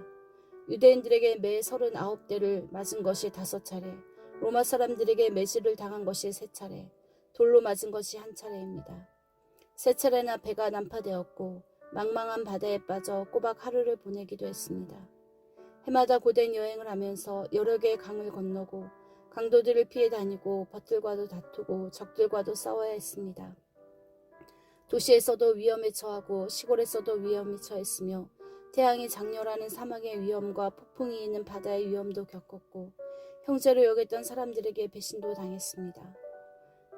유대인들에게 매 39대를 맞은 것이 5차례, 로마 사람들에게 매질을 당한 것이 3차례, 돌로 맞은 것이 1차례입니다. 3차례나 배가 난파되었고 망망한 바다에 빠져 꼬박 하루를 보내기도 했습니다. 해마다 고된 여행을 하면서 여러 개의 강을 건너고 강도들을 피해 다니고 벗들과도 다투고 적들과도 싸워야 했습니다. 도시에서도 위험에 처하고 시골에서도 위험에 처했으며 태양이 장렬하는 사막의 위험과 폭풍이 있는 바다의 위험도 겪었고 형제로 여겼던 사람들에게 배신도 당했습니다.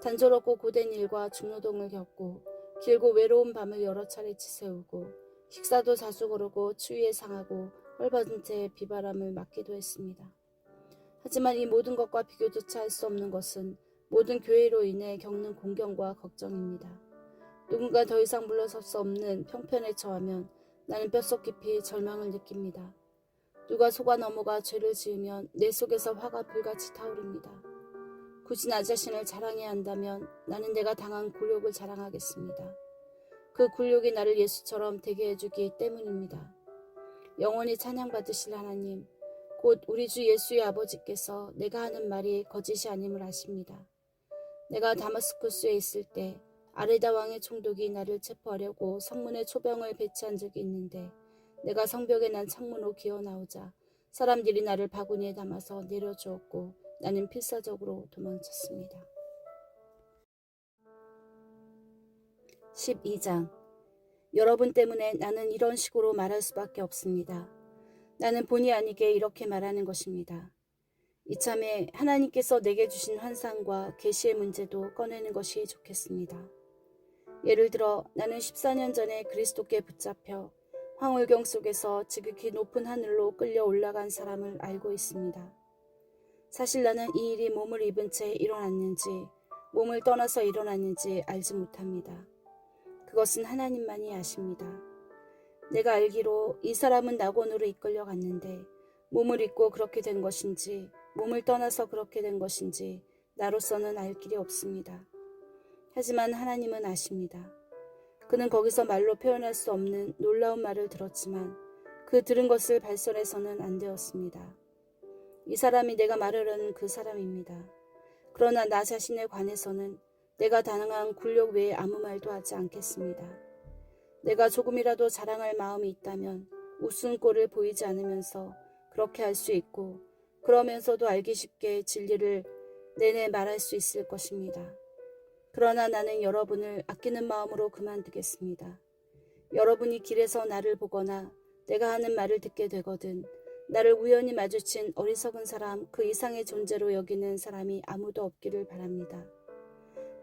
단조롭고 고된 일과 중노동을 겪고 길고 외로운 밤을 여러 차례 지새우고 식사도 자주 거르고 추위에 상하고 헐벗은 채 비바람을 맞기도 했습니다. 하지만 이 모든 것과 비교조차 할 수 없는 것은 모든 교회로 인해 겪는 공경과 걱정입니다. 누군가 더 이상 물러설 수 없는 평편에 처하면 나는 뼛속 깊이 절망을 느낍니다. 누가 속아 넘어가 죄를 지으면 내 속에서 화가 불같이 타오릅니다. 굳이 나 자신을 자랑해야 한다면 나는 내가 당한 굴욕을 자랑하겠습니다. 그 굴욕이 나를 예수처럼 되게 해주기 때문입니다. 영원히 찬양받으실 하나님, 곧 우리 주 예수의 아버지께서 내가 하는 말이 거짓이 아님을 아십니다. 내가 다마스쿠스에 있을 때 아레다 왕의 총독이 나를 체포하려고 성문에 초병을 배치한 적이 있는데 내가 성벽에 난 창문으로 기어나오자 사람들이 나를 바구니에 담아서 내려주었고 나는 필사적으로 도망쳤습니다. 12장. 여러분 때문에 나는 이런 식으로 말할 수밖에 없습니다. 나는 본의 아니게 이렇게 말하는 것입니다. 이참에 하나님께서 내게 주신 환상과 계시의 문제도 꺼내는 것이 좋겠습니다. 예를 들어 나는 14년 전에 그리스도께 붙잡혀 황홀경 속에서 지극히 높은 하늘로 끌려 올라간 사람을 알고 있습니다. 사실 나는 이 일이 몸을 입은 채 일어났는지 몸을 떠나서 일어났는지 알지 못합니다. 그것은 하나님만이 아십니다. 내가 알기로 이 사람은 낙원으로 이끌려 갔는데 몸을 입고 그렇게 된 것인지 몸을 떠나서 그렇게 된 것인지 나로서는 알 길이 없습니다. 하지만 하나님은 아십니다. 그는 거기서 말로 표현할 수 없는 놀라운 말을 들었지만 그 들은 것을 발설해서는 안 되었습니다. 이 사람이 내가 말하려는 그 사람입니다. 그러나 나 자신에 관해서는 내가 당한 굴욕 외에 아무 말도 하지 않겠습니다. 내가 조금이라도 자랑할 마음이 있다면 우스운 꼴을 보이지 않으면서 그렇게 할 수 있고 그러면서도 알기 쉽게 진리를 내내 말할 수 있을 것입니다. 그러나 나는 여러분을 아끼는 마음으로 그만두겠습니다. 여러분이 길에서 나를 보거나 내가 하는 말을 듣게 되거든 나를 우연히 마주친 어리석은 사람 그 이상의 존재로 여기는 사람이 아무도 없기를 바랍니다.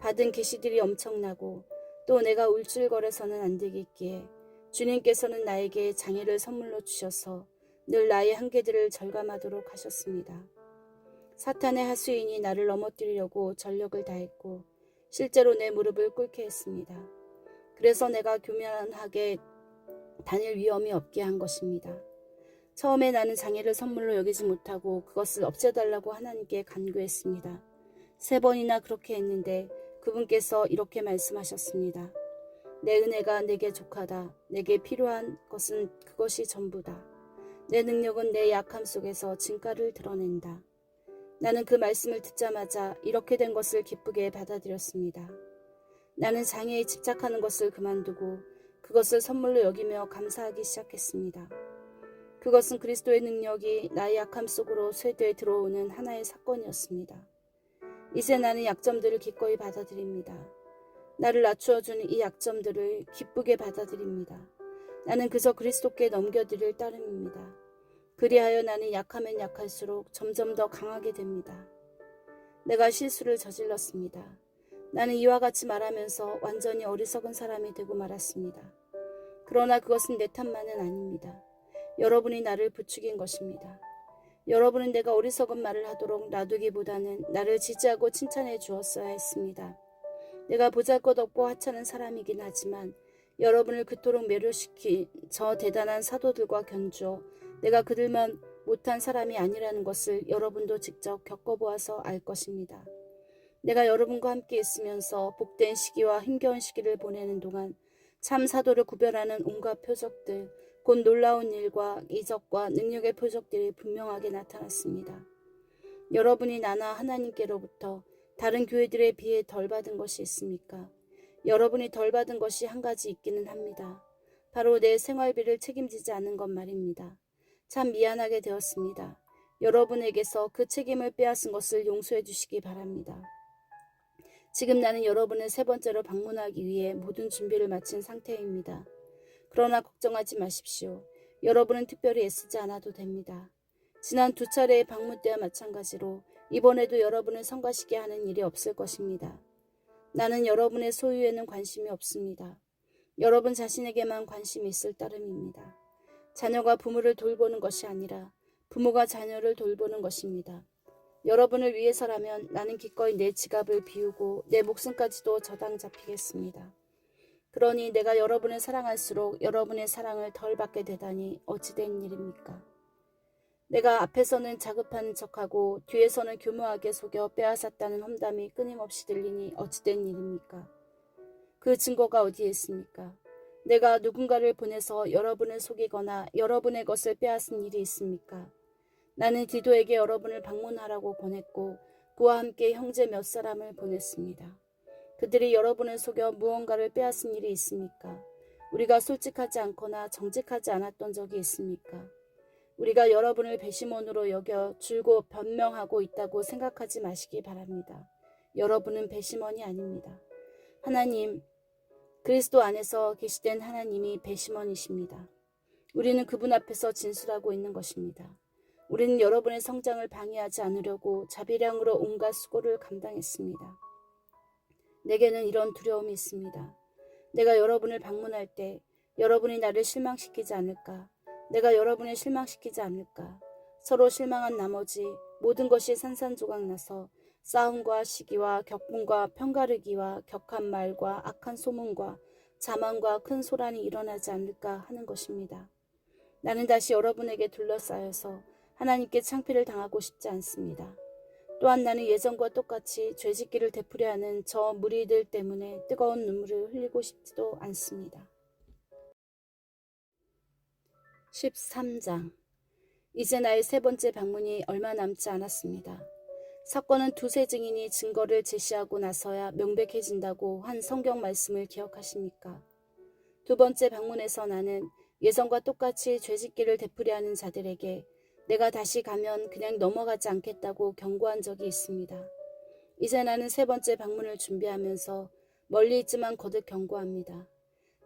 받은 계시들이 엄청나고 또 내가 울줄거려서는 안 되겠기에 주님께서는 나에게 장애를 선물로 주셔서 늘 나의 한계들을 절감하도록 하셨습니다. 사탄의 하수인이 나를 넘어뜨리려고 전력을 다했고 실제로 내 무릎을 꿇게 했습니다. 그래서 내가 교만하게 다닐 위험이 없게 한 것입니다. 처음에 나는 장애를 선물로 여기지 못하고 그것을 없애달라고 하나님께 간구했습니다. 3번이나 그렇게 했는데 그분께서 이렇게 말씀하셨습니다. 내 은혜가 내게 족하다. 내게 필요한 것은 그것이 전부다. 내 능력은 내 약함 속에서 진가를 드러낸다. 나는 그 말씀을 듣자마자 이렇게 된 것을 기쁘게 받아들였습니다. 나는 장애에 집착하는 것을 그만두고 그것을 선물로 여기며 감사하기 시작했습니다. 그것은 그리스도의 능력이 나의 약함 속으로 쇄도에 들어오는 하나의 사건이었습니다. 이제 나는 약점들을 기꺼이 받아들입니다. 나를 낮추어주는 이 약점들을 기쁘게 받아들입니다. 나는 그저 그리스도께 넘겨드릴 따름입니다. 그리하여 나는 약하면 약할수록 점점 더 강하게 됩니다. 내가 실수를 저질렀습니다. 나는 이와 같이 말하면서 완전히 어리석은 사람이 되고 말았습니다. 그러나 그것은 내 탓만은 아닙니다. 여러분이 나를 부추긴 것입니다. 여러분은 내가 어리석은 말을 하도록 놔두기보다는 나를 지지하고 칭찬해 주었어야 했습니다. 내가 보잘것없고 하찮은 사람이긴 하지만 여러분을 그토록 매료시킨 저 대단한 사도들과 견주어 내가 그들만 못한 사람이 아니라는 것을 여러분도 직접 겪어보아서 알 것입니다. 내가 여러분과 함께 있으면서 복된 시기와 힘겨운 시기를 보내는 동안 참 사도를 구별하는 온갖 표적들, 곧 놀라운 일과 이적과 능력의 표적들이 분명하게 나타났습니다. 여러분이 나나 하나님께로부터 다른 교회들에 비해 덜 받은 것이 있습니까? 여러분이 덜 받은 것이 한 가지 있기는 합니다. 바로 내 생활비를 책임지지 않는 것 말입니다. 참 미안하게 되었습니다. 여러분에게서 그 책임을 빼앗은 것을 용서해 주시기 바랍니다. 지금 나는 여러분을 세 번째로 방문하기 위해 모든 준비를 마친 상태입니다. 그러나 걱정하지 마십시오. 여러분은 특별히 애쓰지 않아도 됩니다. 지난 2차례의 방문 때와 마찬가지로 이번에도 여러분을 성가시게 하는 일이 없을 것입니다. 나는 여러분의 소유에는 관심이 없습니다. 여러분 자신에게만 관심이 있을 따름입니다. 자녀가 부모를 돌보는 것이 아니라 부모가 자녀를 돌보는 것입니다. 여러분을 위해서라면 나는 기꺼이 내 지갑을 비우고 내 목숨까지도 저당 잡히겠습니다. 그러니 내가 여러분을 사랑할수록 여러분의 사랑을 덜 받게 되다니 어찌된 일입니까? 내가 앞에서는 자급한 척하고 뒤에서는 교묘하게 속여 빼앗았다는 험담이 끊임없이 들리니 어찌된 일입니까? 그 증거가 어디에 있습니까? 내가 누군가를 보내서 여러분을 속이거나 여러분의 것을 빼앗은 일이 있습니까? 나는 디도에게 여러분을 방문하라고 보냈고 그와 함께 형제 몇 사람을 보냈습니다. 그들이 여러분을 속여 무언가를 빼앗은 일이 있습니까? 우리가 솔직하지 않거나 정직하지 않았던 적이 있습니까? 우리가 여러분을 배심원으로 여겨 줄고 변명하고 있다고 생각하지 마시기 바랍니다. 여러분은 배심원이 아닙니다. 하나님, 그리스도 안에서 계시된 하나님이 배심원이십니다. 우리는 그분 앞에서 진술하고 있는 것입니다. 우리는 여러분의 성장을 방해하지 않으려고 자비량으로 온갖 수고를 감당했습니다. 내게는 이런 두려움이 있습니다. 내가 여러분을 방문할 때 여러분이 나를 실망시키지 않을까? 내가 여러분을 실망시키지 않을까? 서로 실망한 나머지 모든 것이 산산조각 나서 싸움과 시기와 격분과 편가르기와 격한 말과 악한 소문과 자만과 큰 소란이 일어나지 않을까 하는 것입니다. 나는 다시 여러분에게 둘러싸여서 하나님께 창피를 당하고 싶지 않습니다. 또한 나는 예전과 똑같이 죄짓기를 되풀이하는 저 무리들 때문에 뜨거운 눈물을 흘리고 싶지도 않습니다. 13장. 이제 나의 세 번째 방문이 얼마 남지 않았습니다. 사건은 두세 증인이 증거를 제시하고 나서야 명백해진다고 한 성경 말씀을 기억하십니까? 두 번째 방문에서 나는 예전과 똑같이 죄짓기를 되풀이하는 자들에게 내가 다시 가면 그냥 넘어가지 않겠다고 경고한 적이 있습니다. 이제 나는 세 번째 방문을 준비하면서 멀리 있지만 거듭 경고합니다.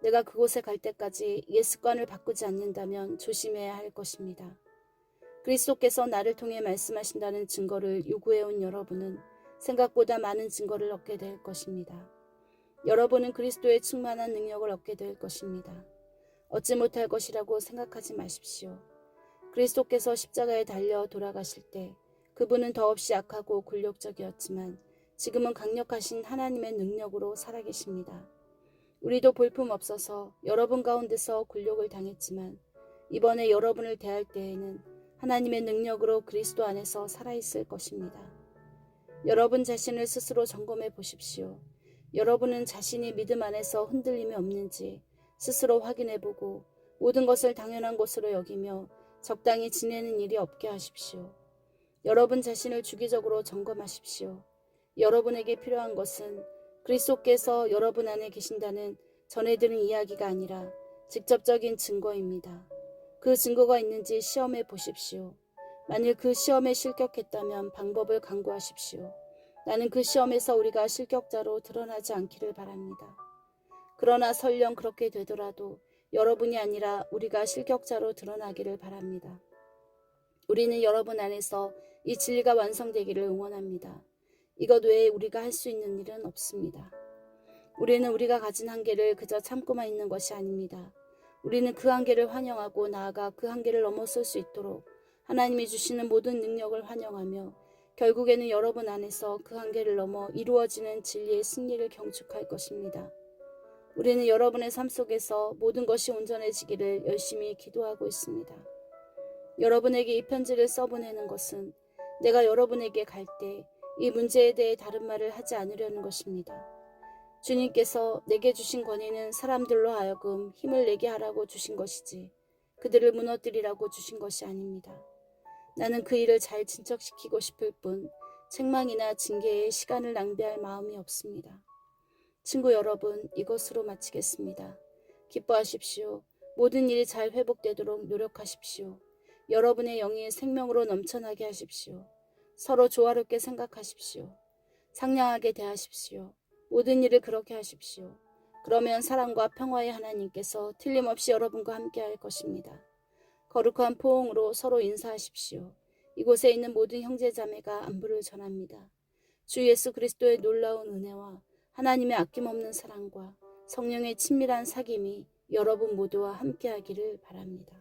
내가 그곳에 갈 때까지 옛 습관을 바꾸지 않는다면 조심해야 할 것입니다. 그리스도께서 나를 통해 말씀하신다는 증거를 요구해온 여러분은 생각보다 많은 증거를 얻게 될 것입니다. 여러분은 그리스도의 충만한 능력을 얻게 될 것입니다. 얻지 못할 것이라고 생각하지 마십시오. 그리스도께서 십자가에 달려 돌아가실 때 그분은 더없이 약하고 굴욕적이었지만 지금은 강력하신 하나님의 능력으로 살아계십니다. 우리도 볼품없어서 여러분 가운데서 굴욕을 당했지만 이번에 여러분을 대할 때에는 하나님의 능력으로 그리스도 안에서 살아있을 것입니다. 여러분 자신을 스스로 점검해 보십시오. 여러분은 자신이 믿음 안에서 흔들림이 없는지 스스로 확인해보고 모든 것을 당연한 것으로 여기며 적당히 지내는 일이 없게 하십시오. 여러분 자신을 주기적으로 점검하십시오. 여러분에게 필요한 것은 그리스도께서 여러분 안에 계신다는 전해드린 이야기가 아니라 직접적인 증거입니다. 그 증거가 있는지 시험해 보십시오. 만일 그 시험에 실격했다면 방법을 강구하십시오. 나는 그 시험에서 우리가 실격자로 드러나지 않기를 바랍니다. 그러나 설령 그렇게 되더라도 여러분이 아니라 우리가 실격자로 드러나기를 바랍니다. 우리는 여러분 안에서 이 진리가 완성되기를 응원합니다. 이것 외에 우리가 할 수 있는 일은 없습니다. 우리는 우리가 가진 한계를 그저 참고만 있는 것이 아닙니다. 우리는 그 한계를 환영하고 나아가 그 한계를 넘어설 수 있도록 하나님이 주시는 모든 능력을 환영하며 결국에는 여러분 안에서 그 한계를 넘어 이루어지는 진리의 승리를 경축할 것입니다. 우리는 여러분의 삶 속에서 모든 것이 온전해지기를 열심히 기도하고 있습니다. 여러분에게 이 편지를 써보내는 것은 내가 여러분에게 갈 때 이 문제에 대해 다른 말을 하지 않으려는 것입니다. 주님께서 내게 주신 권위는 사람들로 하여금 힘을 내게 하라고 주신 것이지 그들을 무너뜨리라고 주신 것이 아닙니다. 나는 그 일을 잘 진척시키고 싶을 뿐 책망이나 징계에 시간을 낭비할 마음이 없습니다. 친구 여러분, 이것으로 마치겠습니다. 기뻐하십시오. 모든 일이 잘 회복되도록 노력하십시오. 여러분의 영이 생명으로 넘쳐나게 하십시오. 서로 조화롭게 생각하십시오. 상냥하게 대하십시오. 모든 일을 그렇게 하십시오. 그러면 사랑과 평화의 하나님께서 틀림없이 여러분과 함께 할 것입니다. 거룩한 포옹으로 서로 인사하십시오. 이곳에 있는 모든 형제자매가 안부를 전합니다. 주 예수 그리스도의 놀라운 은혜와 하나님의 아낌없는 사랑과 성령의 친밀한 사귐이 여러분 모두와 함께하기를 바랍니다.